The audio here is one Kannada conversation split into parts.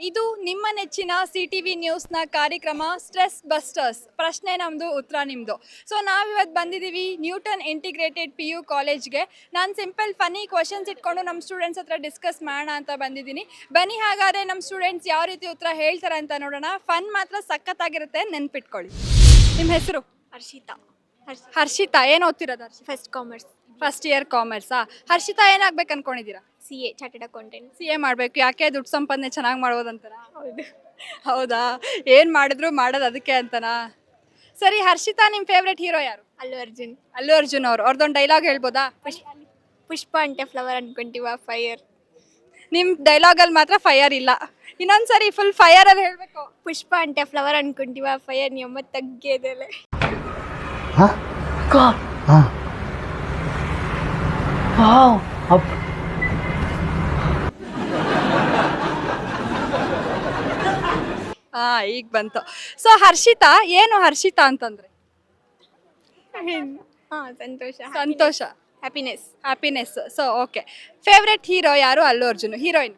ಇದು ನಿಮ್ಮ ನೆಚ್ಚಿನ CTV ನ್ಯೂಸ್ನ ಕಾರ್ಯಕ್ರಮ ಸ್ಟ್ರೆಸ್ ಬಸ್ಟರ್ಸ್. ಪ್ರಶ್ನೆ ನಮ್ಮದು, ಉತ್ತರ ನಿಮ್ಮದು. ಸೊ ನಾವಿವತ್ತು ಬಂದಿದ್ದೀವಿ ನ್ಯೂಟನ್ ಇಂಟಿಗ್ರೇಟೆಡ್ PU ಕಾಲೇಜ್ಗೆ. ನಾನು ಸಿಂಪಲ್ ಫನ್ನಿ ಕ್ವಶನ್ಸ್ ಇಟ್ಕೊಂಡು ನಮ್ಮ ಸ್ಟೂಡೆಂಟ್ಸ್ ಹತ್ರ ಡಿಸ್ಕಸ್ ಮಾಡೋಣ ಅಂತ ಬಂದಿದ್ದೀನಿ. ಬನ್ನಿ ಹಾಗಾದರೆ ನಮ್ಮ ಸ್ಟೂಡೆಂಟ್ಸ್ ಯಾವ ರೀತಿ ಉತ್ತರ ಹೇಳ್ತಾರೆ ಅಂತ ನೋಡೋಣ. ಫನ್ ಮಾತ್ರ ಸಖತ್ತಾಗಿರುತ್ತೆ, ನೆನ್ಪಿಟ್ಕೊಳ್ಳಿ. ನಿಮ್ಮ ಹೆಸರು? ಹರ್ಷಿತಾ. ಹರ್ಷಿತಾ. ಏನು ಓದ್ತಿರೋದು? First commerce. ಫಸ್ಟ್ ಇಯರ್ ಕಾಮರ್ಸಾ? ಹರ್ಷಿತಾ ಏನಾಗ್ಬೇಕು ಅನ್ಕೊಂಡಿದ್ದೀರಾ? CA chartered accountant. CA ಮಾಡಬೇಕು. ಯಾಕೆ? ದುಡ್ಡು ಸಂಪಾದನೆ ಚೆನ್ನಾಗಿ ಮಾಡ್ಬೋದಂತಾರ? ಹೌದು. ಹೌದಾ? ಏನು ಮಾಡಿದ್ರು ಮಾಡೋದು ಅದಕ್ಕೆ ಅಂತನಾ? ಸರಿ ಹರ್ಷಿತಾ, ನಿಮ್ಮ ಫೇವ್ರೆಟ್ ಹೀರೋ ಯಾರು? ಅಲ್ಲು ಅರ್ಜುನ್. ಅಲ್ಲು ಅರ್ಜುನ್ ಅವರು. ಅವ್ರದ್ದೊಂದು ಡೈಲಾಗ್ ಹೇಳ್ಬೋದಾ? ಪುಷ್ಪ ಅಂಟೆ ಫ್ಲವರ್ ಅನ್ಕೊಂತೀವ ಫೈರ್. ನಿಮ್ಮ ಡೈಲಾಗಲ್ಲಿ ಮಾತ್ರ ಫೈರ್ ಇಲ್ಲ. ಇನ್ನೊಂದ್ಸರಿ ಫುಲ್ ಫೈರಲ್ಲಿ ಹೇಳಬೇಕು. ಪುಷ್ಪ ಅಂಟೆ ಫ್ಲವರ್ ಅನ್ಕೊಂತೀವ ಫೈರ್ ನಿಮ್ಮ ತಗ್ಗೆದಲೆ. ಈಗ ಬಂತು. ಸೊ ಹರ್ಷಿತಾ, ಏನು ಹರ್ಷಿತಾ ಅಂತಂದ್ರೆ? ಸಂತೋಷ. ಸಂತೋಷ, happiness. Happiness. So okay. Favourite hero ಯಾರು? ಅಲ್ಲು ಅರ್ಜುನ್. ಹೀರೋಯಿನ್?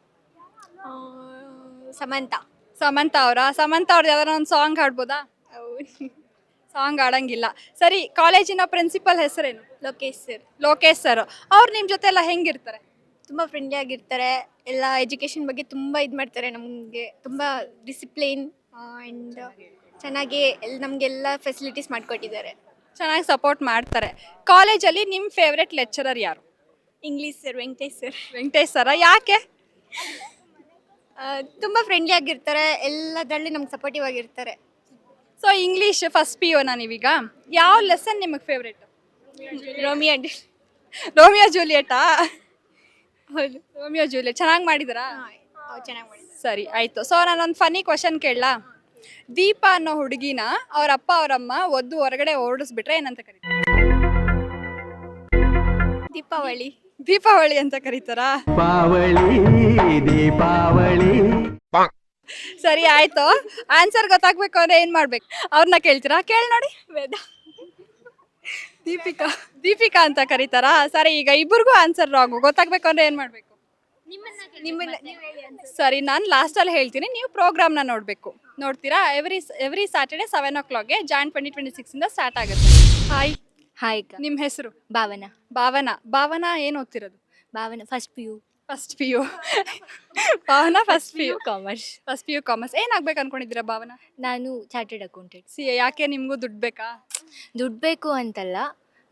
ಸಮಂತ. ಸಮಂತ ಅವರ? ಸಮಂತ ಅವ್ರದ್ದು ಯಾವ್ದಾರ ಒಂದು ಸಾಂಗ್ ಹಾಡ್ಬೋದಾ? ಸಾಂಗ್ ಆಡಂಗಿಲ್ಲ. ಸರಿ, ಕಾಲೇಜಿನ ಪ್ರಿನ್ಸಿಪಲ್ ಹೆಸರೇನು? ಲೋಕೇಶ್ ಸರ್. ಲೋಕೇಶ್ ಸರ್. ಅವ್ರು ನಿಮ್ಮ ಜೊತೆ ಎಲ್ಲ ಹೆಂಗಿರ್ತಾರೆ? ತುಂಬ ಫ್ರೆಂಡ್ಲಿ ಆಗಿರ್ತಾರೆ. ಎಲ್ಲ ಎಜುಕೇಷನ್ ಬಗ್ಗೆ ತುಂಬ ಇದು ಮಾಡ್ತಾರೆ. ನಮಗೆ ತುಂಬ ಡಿಸಿಪ್ಲಿನ್ ಆ್ಯಂಡ್ ಚೆನ್ನಾಗಿ ನಮಗೆಲ್ಲ ಫೆಸಿಲಿಟೀಸ್ ಮಾಡಿಕೊಟ್ಟಿದ್ದಾರೆ. ಚೆನ್ನಾಗಿ ಸಪೋರ್ಟ್ ಮಾಡ್ತಾರೆ. ಕಾಲೇಜಲ್ಲಿ ನಿಮ್ಮ ಫೇವ್ರೆಟ್ ಲೆಕ್ಚರರ್ ಯಾರು? English sir, Venkatesh sir. Venkatesh sir. ಯಾಕೆ? ತುಂಬ ಫ್ರೆಂಡ್ಲಿ ಆಗಿರ್ತಾರೆ. ಎಲ್ಲದರಲ್ಲಿ ನಮ್ಗೆ ಸಪೋರ್ಟಿವ್ ಆಗಿರ್ತಾರೆ. ಸೊ ಇಂಗ್ಲೀಷ್ ಫಸ್ಟ್ PU ನೀವೀಗ. ಯಾವ ಲೆಸನ್ ನಿಮಗೆ ಫೇವ್ರೇಟ್? ರೋಮಿಯೋ ಅಂಡ್ ರೋಮಿಯೋ ಜೂಲಿಯಟಾ? ಹೌದು. ರೋಮಿಯೋ ಜೂಲಿಯಟ್ ಚೆನ್ನಾಗಿ ಮಾಡಿದಾರಾ? ಚೆನ್ನಾಗಿ ಮಾಡಿದ್ದಾರೆ. ಸರಿ ಆಯಿತು. ಸೊ ನಾನೊಂದು ಫನ್ನಿ ಕ್ವಶನ್ ಕೇಳಲಾ? ದೀಪ ಅನ್ನೋ ಹುಡುಗಿನ ಅವ್ರ ಅಪ್ಪ ಅವರಮ್ಮ ಒದ್ದು ಹೊರಗಡೆ ಓಡಿಸ್ಬಿಟ್ರೆ ಏನಂತ ಕರೀತಾರೆ? ದೀಪಾವಳಿ. ದೀಪಾವಳಿ ಅಂತ ಕರೀತಾರಾ? ದೀಪಾವಳಿ. ಸರಿ ಆಯ್ತು. ಆನ್ಸರ್ ಗೊತ್ತಾಗ್ಬೇಕು ಅಂದ್ರೆ ಏನ್ ಮಾಡ್ಬೇಕು? ಅವ್ರನ್ನ ಕೇಳ್ತೀರಾ? ಕೇಳಿ ನೋಡಿ. ವೇದ. ದೀಪಿಕಾ. ದೀಪಿಕಾ ಅಂತ ಕರೀತಾರಾ? ಸರಿ, ಈಗ ಇಬ್ಬರಿಗೂ ಆನ್ಸರ್ ರಾಂಗು. ಗೊತ್ತಾಗ್ಬೇಕು ಅಂದ್ರೆ ಏನ್ ಮಾಡ್ಬೇಕು? ಸರಿ, ನಾನು ಲಾಸ್ಟಲ್ಲಿ ಹೇಳ್ತೀನಿ, ನೀವು ಪ್ರೋಗ್ರಾಮ್ನ ನೋಡಬೇಕು. ನೋಡ್ತೀರಾ? ಎವ್ರಿ ಸ್ಯಾಟರ್ಡೆ 7 o'clockಗೆ ಜಾನ್ 2026 ಸ್ಟಾರ್ಟ್ ಆಗುತ್ತೆ. ಹಾಯ್. ಹಾಯ್. ನಿಮ್ಮ ಹೆಸರು? ಭಾವನಾ. ಭಾವನಾ. ಭಾವನಾ ಏನು ಓದ್ತಿರೋದು? Bhavana first PU. First PU. Bhavana first PU commerce. First PU commerce. ಏನಾಗ್ಬೇಕು ಅನ್ಕೊಂಡಿದ್ದೀರಾ ಭಾವನಾ? ನಾನು ಚಾರ್ಟೆಡ್ ಅಕೌಂಟೆಂಟ್. CA. ಯಾಕೆ? ನಿಮಗೂ ದುಡ್ಡು ಬೇಕಾ? ದುಡ್ಡು ಬೇಕು ಅಂತಲ್ಲ,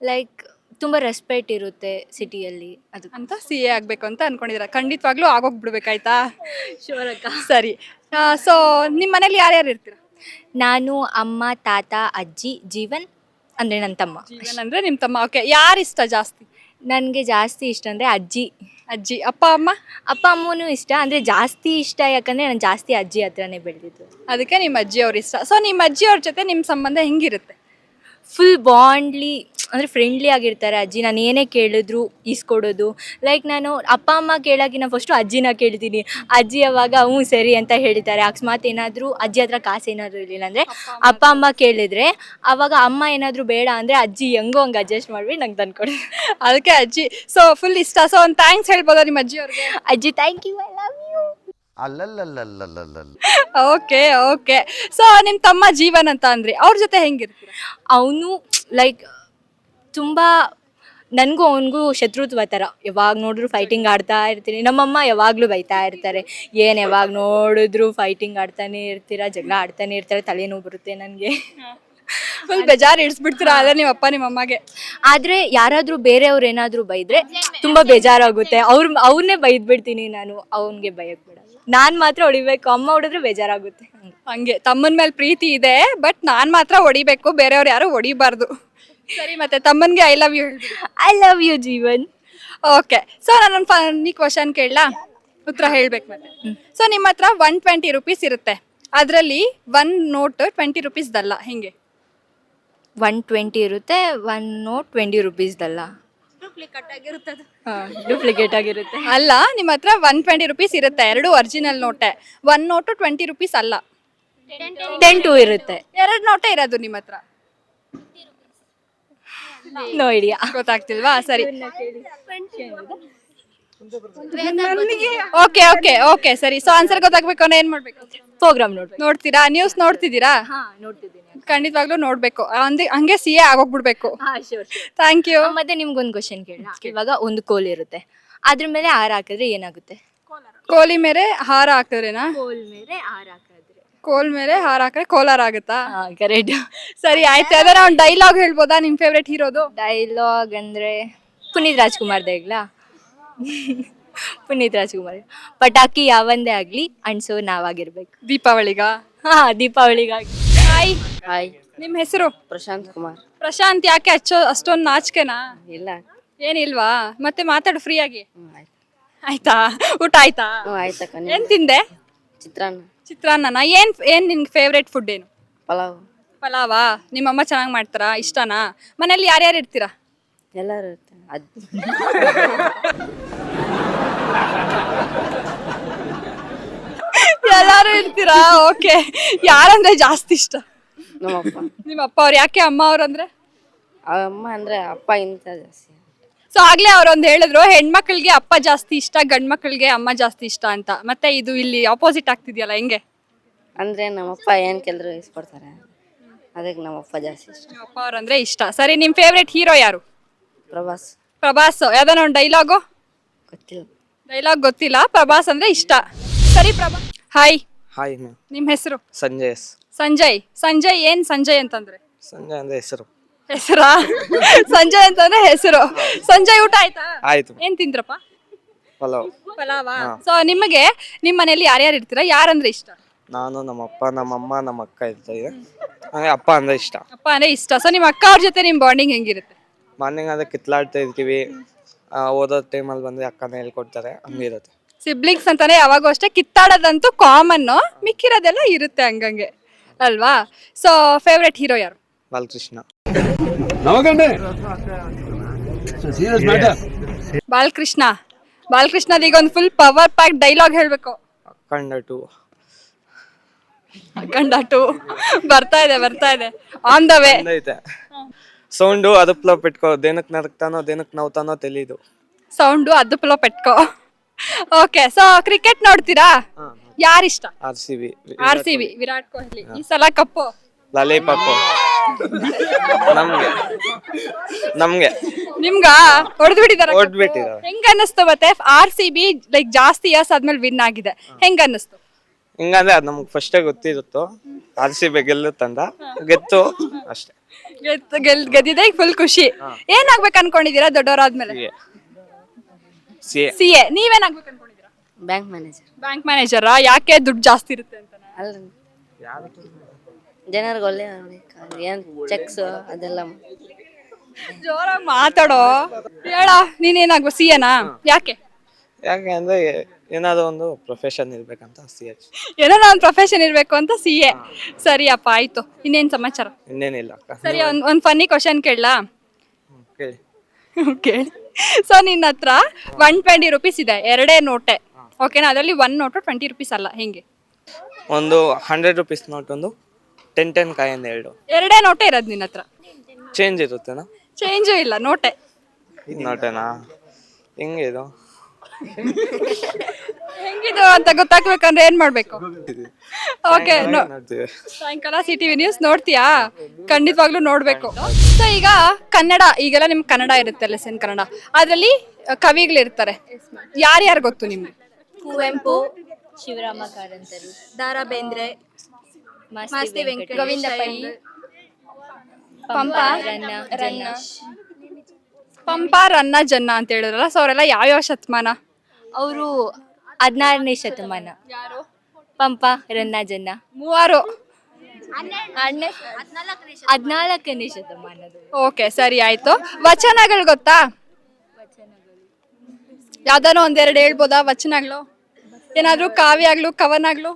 ಲೈಕ್ ತುಂಬ ರೆಸ್ಪೆಕ್ಟ್ ಇರುತ್ತೆ ಸಿಟಿಯಲ್ಲಿ, ಅದು ಅಂತ CA ಆಗಬೇಕು ಅಂತ ಅನ್ಕೊಂಡಿದ್ದೀರಾ? ಖಂಡಿತವಾಗ್ಲೂ ಆಗೋಗ್ಬಿಡ್ಬೇಕಾಯ್ತಾ? ಶೋರಕ್ಕ. ಸರಿ. ಸೊ ನಿಮ್ಮ ಮನೇಲಿ ಯಾರ್ಯಾರು ಇರ್ತೀರಾ? ನಾನು, ಅಮ್ಮ, ತಾತ, ಅಜ್ಜಿ, ಜೀವನ್ ಅಂದರೆ ನನ್ನ ತಮ್ಮ. ಜೀವನ್ ಅಂದರೆ ನಿಮ್ಮ ತಮ್ಮ. ಓಕೆ. ಯಾರು ಇಷ್ಟ ಜಾಸ್ತಿ? ನನಗೆ ಜಾಸ್ತಿ ಇಷ್ಟ ಅಂದರೆ ಅಜ್ಜಿ. ಅಜ್ಜಿ. ಅಪ್ಪ ಅಮ್ಮ? ಅಪ್ಪ ಅಮ್ಮನೂ ಇಷ್ಟ, ಅಂದರೆ ಜಾಸ್ತಿ ಇಷ್ಟ ಯಾಕಂದರೆ ನಾನು ಜಾಸ್ತಿ ಅಜ್ಜಿ ಹತ್ರನೇ ಬೆಳೆದಿದ್ದು, ಅದಕ್ಕೆ ನಿಮ್ಮ ಅಜ್ಜಿಯವ್ರು ಇಷ್ಟ. ಸೊ ನಿಮ್ಮ ಅಜ್ಜಿಯವ್ರ ಜೊತೆ ನಿಮ್ಮ ಸಂಬಂಧ ಹೆಂಗಿರುತ್ತೆ? ಫುಲ್ ಬಾಂಡ್ಲಿ, ಅಂದರೆ ಫ್ರೆಂಡ್ಲಿ ಆಗಿರ್ತಾರೆ ಅಜ್ಜಿ. ನಾನು ಏನೇ ಕೇಳಿದ್ರು ಈಸ್ಕೊಡೋದು. ಲೈಕ್ ನಾನು ಅಪ್ಪ ಅಮ್ಮ ಕೇಳೋಕ್ಕಿಂತ ಫಸ್ಟು ಅಜ್ಜಿನ ಕೇಳ್ತೀನಿ. ಅಜ್ಜಿ ಅವಾಗ ಹ್ಞೂ ಸರಿ ಅಂತ ಹೇಳ್ತಾರೆ. ಅಕಸ್ಮಾತ್ ಏನಾದರೂ ಅಜ್ಜಿ ಹತ್ರ ಕಾಸು ಏನಾದರೂ ಇರಲಿಲ್ಲ ಅಂದರೆ ಅಪ್ಪ ಅಮ್ಮ ಕೇಳಿದರೆ, ಆವಾಗ ಅಮ್ಮ ಏನಾದರೂ ಬೇಡ ಅಂದರೆ ಅಜ್ಜಿ ಹೆಂಗೋ ಹಂಗೆ ಅಡ್ಜಸ್ಟ್ ಮಾಡಿಬಿಟ್ಟು ನಂಗೆ ತಂದ್ಕೊಡಿ. ಅದಕ್ಕೆ ಅಜ್ಜಿ ಸೊ ಫುಲ್ ಇಷ್ಟ. ಸೊ ಒಂದು ಥ್ಯಾಂಕ್ಸ್ ಹೇಳ್ಬೋದಾ ನಿಮ್ಮ ಅಜ್ಜಿಯವ್ರಿಗೆ? ಅಜ್ಜಿ thank you, I love you. Okay okay. So ನಿಮ್ಮ ತಮ್ಮ ಜೀವನ್ ಅಂತ ಅಂದ್ರಿ, ಅವ್ರ ಜೊತೆ ಹೆಂಗಿರ್ತೀರ? ಅವನು ಲೈಕ್ ತುಂಬ, ನನಗೂ ಅವನಿಗೂ ಶತ್ರುತ್ವ ಥರ. ಯಾವಾಗ ನೋಡಿದ್ರು ಫೈಟಿಂಗ್ ಆಡ್ತಾ ಇರ್ತೀನಿ. ನಮ್ಮಮ್ಮ ಯಾವಾಗಲೂ ಬೈತಾ ಇರ್ತಾರೆ, ಏನು ಯಾವಾಗ ನೋಡಿದ್ರು ಫೈಟಿಂಗ್ ಆಡ್ತಾನೆ ಇರ್ತೀರಾ, ಜಗಳ ಆಡ್ತಾನೆ ಇರ್ತಾರೆ, ತಲೆನೋವು ಬರುತ್ತೆ ನನಗೆ. ಫುಲ್ ಬೇಜಾರು ಇಡಿಸ್ಬಿಡ್ತೀರಾ ಅಲ್ಲ ನಿಮ್ಮ ಅಪ್ಪ ನಿಮ್ಮ ಅಮ್ಮಗೆ? ಆದರೆ ಯಾರಾದರೂ ಬೇರೆಯವ್ರು ಏನಾದರೂ ಬೈದರೆ ತುಂಬ ಬೇಜಾರಾಗುತ್ತೆ. ಅವ್ರನ್ನೇ ಬೈದ್ಬಿಡ್ತೀನಿ ನಾನು, ಅವನಿಗೆ ಬೈಯಕ್ಕೆ ಬಿಡಲ್ಲ. ನಾನು ಮಾತ್ರ ಹೊಡಿಬೇಕು, ಅಮ್ಮ ಹೊಡೆದ್ರೆ ಬೇಜಾರಾಗುತ್ತೆ. ಹಂಗೆ ತಮ್ಮನ ಮೇಲೆ ಪ್ರೀತಿ ಇದೆ, ಬಟ್ ನಾನು ಮಾತ್ರ ಹೊಡಿಬೇಕು, ಬೇರೆಯವ್ರು ಯಾರು ಹೊಡಿಬಾರ್ದು. ಸರಿ, ಮತ್ತೆ ತಮ್ಮನಿಗೆ ಐ ಲವ್ ಯು ಹೇಳ್ಬಿಡಿ. I love you Jeevan. Okay. So ನಾನೊಂದು ಫನ್ನಿ ಕ್ವಶನ್ ಕೇಳಲಾ? ಉತ್ತರ ಹೇಳ್ಬೇಕು ಮತ್ತೆ. ಸೊ ನಿಮ್ಮ ಹತ್ರ 120 ರೂಪೀಸ್ ಇರುತ್ತೆ, ಅದರಲ್ಲಿ 1 ನೋಟ್ 20 ರೂಪೀಸ್ದಲ್ಲ, ಹೆಂಗೆ? 120 ಇರುತ್ತೆ, 1 ನೋಟ್ 20 ರೂಪೀಸ್ದಲ್ಲ, ಡೂಪ್ಲಿಕೇಟ್ ಆಗಿರುತ್ತೆ. ಅಲ್ಲ, ನಿಮ್ಮ ಹತ್ರ 120 ರೂಪೀಸ್ ಇರುತ್ತೆ, 2 ಒರಿಜಿನಲ್ ನೋಟೆ. 1 ನೋಟು 20 ರೂಪೀಸ್ ಅಲ್ಲ, 10 ಇರುತ್ತೆ. 2 ನೋಟೇ ಇರೋದು ನಿಮ್ಮ ಹತ್ರ. No idea. ಗೊತ್ತಾಗ್ತಿಲ್ವಾ? ಸರಿ. ಓಕೆ ಓಕೆ ಓಕೆ ಸರಿ. ಸೊ ಆನ್ಸರ್ ಗೊತ್ತಾಗ್ಬೇಕು ಅಂದ್ರೆ ಏನ್ ಮಾಡ್ಬೇಕು? ಪ್ರೋಗ್ರಾಮ್ ನೋಡ್ಬೇಕು. ನೋಡ್ತೀರಾ? ನ್ಯೂಸ್ ನೋಡ್ತಿದ್ದೀರಾ? ನೋಡ್ತಿದ್ದೀನಿ. ಖಂಡಿತವಾಗ್ಲೂ ನೋಡ್ಬೇಕು. ಹಂಗೆ CA ಆಗೋಗ್ಬಿಡ್ಬೇಕು. ಶೋರ್. Thank you. ಮತ್ತೆ ನಿಮ್ಗೊಂದು ಕ್ವಶನ್ ಕೇಳ. ಇವಾಗ ಒಂದು ಕೋಲ್ ಇರುತ್ತೆ, ಅದ್ರ ಮೇಲೆ ಹಾರ ಹಾಕಿದ್ರೆ ಏನಾಗುತ್ತೆ? ಕೋಲಿ ಮೇಲೆ ಹಾರ ಹಾಕಿದ್ರೇನಾ? ಕೋಲ್ ಮೇಲೆ ಹಾರ ಹಾಕಿದ್ರೆ ಕೋಲ್ ಮೇಲೆ ಹಾರ ಹಾಕಿದ್ರೆ ಕೋಲಾರ ಆಗುತ್ತಾ? ಕರೆಕ್ಟ್. ಸರಿ ಆಯ್ತು. ಯಾವ್ದಾರ ಒಂದು ಡೈಲಾಗ್ ಹೇಳ್ಬೋದಾ ನಿಮ್ ಫೇವ್ರೆಟ್ ಹೀರೋದು? ಡೈಲಾಗ್ ಅಂದ್ರೆ ಪುನೀತ್ ರಾಜ್ಕುಮಾರ್ ದೇಗ್ಲಾ. ಪುನೀತ್ ರಾಜ್ಕುಮಾರ್, ಪಟಾಕಿ ಯಾವಂದೇ ಆಗ್ಲಿ ಅಣ್ಸೋ ನಾವಾಗಿರ್ಬೇಕು. ದೀಪಾವಳಿಗ? ದೀಪಾವಳಿಗಾಗಿ. ಹಾಯ್. ಹಾಯ್, ನಿಮ್ ಹೆಸರು? ಪ್ರಶಾಂತ್ ಕುಮಾರ್. ಪ್ರಶಾಂತ್. ಯಾಕೆ ಅಷ್ಟೊಂದು ನಾಚಿಕೆನಾ? ಇಲ್ಲ. ಏನಿಲ್ವಾ? ಮತ್ತೆ ಮಾತಾಡು ಫ್ರೀ ಆಗಿ. ಆಯ್ತು. ಆಯ್ತಾ? ಊಟ ಆಯ್ತಾ? ಆಯ್ತಕ್ಕ. ಏನ್ ತಿಂದೆ? ಚಿತ್ರಾನ್ನ. ಚಿತ್ರಾನ್ನ. ಏನ್ ನಿನ್ ಫೇವ್ರೇಟ್ ಫುಡ್ ಏನು? ಪಲಾವ್. ಪಲಾವಾ? ನಿಮ್ಮಮ್ಮ ಚೆನ್ನಾಗಿ ಮಾಡ್ತಾರಾ? ಇಷ್ಟನಾ? ಮನೇಲಿ ಯಾರ್ಯಾರು ಇರ್ತೀರಾ? ಎಲ್ಲರೂ ಇರುತ್ತೆ. ಎಲ್ಲಾರು ಇರ್ತೀರಾ? ಓಕೆ. ಯಾರಂದ್ರೆ ಜಾಸ್ತಿ ಇಷ್ಟ? ನಮ್ಮಪ್ಪ. ನಿಮ್ಮ ಅಪ್ಪ ಅವ್ರು. ಯಾಕೆ ಅಮ್ಮ ಅವ್ರಂದ್ರೆ? ಅಮ್ಮ ಅಂದ್ರೆ ಅಪ್ಪ ಇಂತ ಜಾಸ್ತಿ. ಸೊ ಆಗ್ಲೇ ಅವ್ರೊಂದು ಹೇಳಿದ್ರು, ಹೆಣ್ಮಕ್ಳಿಗೆ ಅಪ್ಪ ಜಾಸ್ತಿ ಇಷ್ಟ, ಗಂಡ್ ಮಕ್ಳಿಗೆ ಅಮ್ಮ ಜಾಸ್ತಿ ಇಷ್ಟ ಅಂತ. ಮತ್ತೆ ಇದು ಇಲ್ಲಿ ಆಪೋಸಿಟ್ ಆಗ್ತಿದ್ಯಲ್ಲ, ಹೆಂಗೆ? ಅಂದ್ರೆ ನಮ್ಮಪ್ಪ ಏನ್ ಕೆಲ್ರು ಇಸ್ಕೊಡ್ತಾರೆ, ಅದಕ್ಕೆ ನಮ್ಮಪ್ಪ ಜಾಸ್ತಿ ಇಷ್ಟ. ನಿಮ್ಮ ಅಪ್ಪ ಅವ್ರಂದ್ರೆ ಇಷ್ಟ. ಸರಿ, ನಿಮ್ ಫೇವ್ರೇಟ್ ಹೀರೋ ಯಾರು? ಪ್ರಭಾಸ್. ಪ್ರಭಾಸ್. ಯಾವ್ದಾನ ಒಂದು ಡೈಲಾಗು? ಗೊತ್ತಿಲ್ಲ. ಡೈಲಾಗ್ ಗೊತ್ತಿಲ್ಲ. ಪ್ರಭಾಸ್ ಅಂದ್ರೆ ಇಷ್ಟ. ಸರಿ ಪ್ರಭಾಸ್. ಹಾಯ್. Hi ma'am. ನಿಮ್ ಹೆಸರು? ಸಂಜಯ್ ಎಸ್. ಸಂಜಯ್. ಸಂಜಯ್ ಏನ್ ಸಂಜಯ್ ಅಂತಂದ್ರೆ? ಸಂಜಯ್ ಅಂದ್ರೆ ಹೆಸರು. ಹೆಸರಾ? ಸಂಜಯ್ ಅಂತಂದ್ರೆ ಹೆಸರು. ಸಂಜಯ್ ಊಟ ಆಯ್ತಾ? ಆಯ್ತು. ಏನ್ ತಿಂದ್ರಪ್ಪ? ಪಲಾವ್. ಪಲಾವಾ? ಸೊ ನಿಮಗೆ ನಿಮ್ ಮನೇಲಿ ಯಾರ್ಯಾರು ಇರ್ತೀರಾ? ಯಾರಂದ್ರೆ ಇಷ್ಟ? ನಾನು, ನಮ್ಮಪ್ಪ, ನಮ್ಮಮ್ಮ, ನಮ್ಮ ಅಕ್ಕ ಇರ್ತೀವಿ. ನನಗೆ ಅಪ್ಪ ಅಂದ್ರೆ ಇಷ್ಟ. ಅಪ್ಪ ಅಂದ್ರೆ ಇಷ್ಟ. ಸೊ ನಿಮ್ಮ ಅಕ್ಕ ಅವ್ರ ಜೊತೆ ನಿಮ್ ಬಾಂಡಿಂಗ್ ಹೆಂಗಿರುತ್ತೆ? ಮಾರ್ನಿಂಗ್ ಅಂದ್ರೆ ಕಿತ್ಲಾಡ್ತಾ ಇರ್ತೀವಿ. ಓದೋ ಟೈಮಲ್ಲಿ ಬಂದ್ರೆ ಅಕ್ಕನ ಹೇಳ್ಕೊಡ್ತಾರೆ, ಹಂಗಿರುತ್ತೆ. ಸಿಬ್ಲಿಂಗ್ಸ್ ಅಂತಾನೆ ಯಾವಾಗೂ ಅಷ್ಟೇ. ಕಿತ್ತಾಡೋದಂತೂ ಕಾಮನ್, ಮಿಕ್ಕಿರೋದೆಲ್ಲ ಇರುತ್ತೆ ಹಂಗಂಗೆ ಅಲ್ವಾ? ಸೊ ಫೇವ್ರೆಟ್ ಹೀರೋ ಯಾರು? ಬಾಲಕೃಷ್ಣ. ಬಾಲಕೃಷ್ಣ. ಬಾಲಕೃಷ್ಣದೀಗ ಒಂದು ಫುಲ್ ಪವರ್ ಪ್ಯಾಕ್ ಡೈಲಾಗ್ ಹೇಳ್ಬೇಕು. ಅಖಂಡ 2 ಬರ್ತಾ ಇದೆ ಆನ್ ದ ವೇ. ಐತೆ ಸೌಂಡು ಅದಪ್ಲ ಬಿಟ್ಕೋ, ದೇನಕ್ ನರಕ್ತಾನೋ ದೇನಕ್ ನವ್ತಾನೋ ತೆಲೀದು. ಸೌಂಡು ಅದಪ್ಪಲೋ ಪೆಟ್ಕೋ. ಓಕೆ. ಸೊ ಕ್ರಿಕೆಟ್ ನೋಡ್ತೀರಾ? ಯಾರಿಷ್ಟ? RCB. ವಿರಾಟ್ ಕೊಹ್ಲಿ. ಈ ಸಲ ಕಪ್ಪು ಲಾಲಿಪಾಪು ನಮ್ಗೆ ನಿಮ್ಗ ಹೊಡೆದ್ಬಿಟ್ಟಿದಾರೆ. ಹೊಡ್ಬಿಟ್ಟಿದಾರೆ. ಹೆಂಗ ಅನ್ನಿಸ್ತು? ಮತ್ತೆ RCB ಲೈಕ್ ಜಾಸ್ತಿ ಇಯರ್ಸ್ ಆದ್ಮೇಲೆ ವಿನ್ ಆಗಿದೆ, ಹೆಂಗ ಅನ್ನಿಸ್ತು? ಹಿಂಗಂದ್ರೆ ಅದು ನಮ್ಗೆ ಫಸ್ಟೇ ಗೊತ್ತಿರುತ್ತೋ RCB ಗೆಲ್ಲುತ್ತಂದ, ಗೆತ್ತು ಅಷ್ಟೇ. ಗೆದ್ದಿದೆ, ಫುಲ್ ಖುಷಿ. ಏನಾಗ್ಬೇಕು ಅನ್ಕೊಂಡಿದೀರಾ ದೊಡ್ಡವರಾದ್ಮೇಲೆ? CA. ನೀವೇನಾಗ್ಬೇಕು ಅನ್ಕೊಂಡಿದೀರಾ? Bank manager. ಬ್ಯಾಂಕ್ ಮ್ಯಾನೇಜರಾ? ಯಾಕೆ? ದುಡ್ಡು ಜಾಸ್ತಿ ಇರುತ್ತೆ ಅಂತ? ಅಲ್ಲ, ಜನರಿಗೆ ಒಳ್ಳೆ ಏನ್ ಚೆಕ್ಸ್ ಅದೆಲ್ಲ. ಜೋರಾಗಿ ಮಾತಾಡೋ. ಹೇಳ, ನೀನೇನಾಗ್ಬೇಕು? CAನಾ? ಯಾಕೆ ಅಂದ್ರೆ ಏನಾದ್ರು ಒಂದು ಪ್ರೊಫೆಷನ್ ಇರ್ಬೇಕಂತ CA. ಏನೋ ಒಂದು ಪ್ರೊಫೆಷನ್ ಇರ್ಬೇಕು ಅಂತ CA. ಸರಿ ಅಪ್ಪ, ಆಯ್ತು. ಇನ್ನೇನ್ ಸಮಾಚಾರ? ಇನ್ನೇನಿಲ್ಲ ಅಕ್ಕ. ಸರಿ, ಒಂದ್ ಫನ್ನಿ ಕ್ವಶನ್ ಕೇಳಲಾ? ಕೇಳಿ. ಕೇಳಿ. ಸೊ ನಿನ್ನ ಹತ್ರ 120 ರೂಪೀಸ್ ಇದೆ, ಎರಡೇ ನೋಟೆ. ಓಕೆನಾ? ಅದರಲ್ಲಿ 1 ನೋಟು 20 ರೂಪೀಸ್ ಅಲ್ಲ, ಹೆಂಗೆ? ಒಂದು 100 ರೂಪೀಸ್ ನೋಟ್, ಒಂದು 10 ಕಾಯಿನ್, ಎರಡೇ ನೋಟೆ ಇರೋದು ನಿನ್ನ ಹತ್ರ. ಚೇಂಜ್ ಇರುತ್ತೆನಾ? ಚೇಂಜು ಇಲ್ಲ, ನೋಟೆ. ಇದು ನೋಟೇನಾ? ಹೆಂಗಿದು? ಹೆಂಗಿದು ಅಂತ ಗೊತ್ತಾಗ್ಬೇಕಂದ್ರೆ ಏನ್ ಮಾಡ್ಬೇಕು? ಓಕೆ. ನೋಡ್ತೀವಿ. ಸಾಯಂಕಾಲ CTV ನ್ಯೂಸ್ ನೋಡ್ತೀಯಾ? ಖಂಡಿತವಾಗ್ಲೂ ನೋಡ್ಬೇಕು. ಸೊ ಈಗ ಕನ್ನಡ, ಈಗೆಲ್ಲ ನಿಮ್ಗೆ ಕನ್ನಡ ಇರುತ್ತೆ, ಲೆಸನ್ ಕನ್ನಡ. ಅದ್ರಲ್ಲಿ ಕವಿಗಳಿರ್ತಾರೆ. ಯಾರ್ಯಾರು ಗೊತ್ತು ನಿಮ್ಗೆ? ಕುವೆಂಪು, ಶಿವರಾಮ ಕಾರಂತರು, ದಾರಾ ಬೇಂದ್ರೆ, ಮಾಸ್ತಿ ವೆಂಕಟೇಶ್, ಗೋವಿಂದ ಪೈ, ಪಂಪ, ರನ್ನ. ಪಂಪ, ರನ್ನ, ಜನ್ನ ಅಂತ ಹೇಳಿದ್ರಲ್ಲ. ಸೊ ಅವರೆಲ್ಲ ಯಾವ್ಯಾವ ಶತಮಾನ? ಅವರು 16ನೇ ಶತಮಾನ. ಯಾರು? ಪಂಪ, ರನ್ನ, ಜನ್ನ. ಮೂವರು. 14ನೇ ಶತಮಾನದ. ಓಕೆ, ಸರಿ ಆಯ್ತು. ವಚನಗಳು ಗೊತ್ತಾ? ಯಾವ್ದಾನ ಒಂದೆರಡು ಹೇಳ್ಬೋದಾ ವಚನಗಳು? ಏನಾದ್ರು ಕಾವ್ಯ ಆಗ್ಲು, ಕವನಾಗ್ಲು?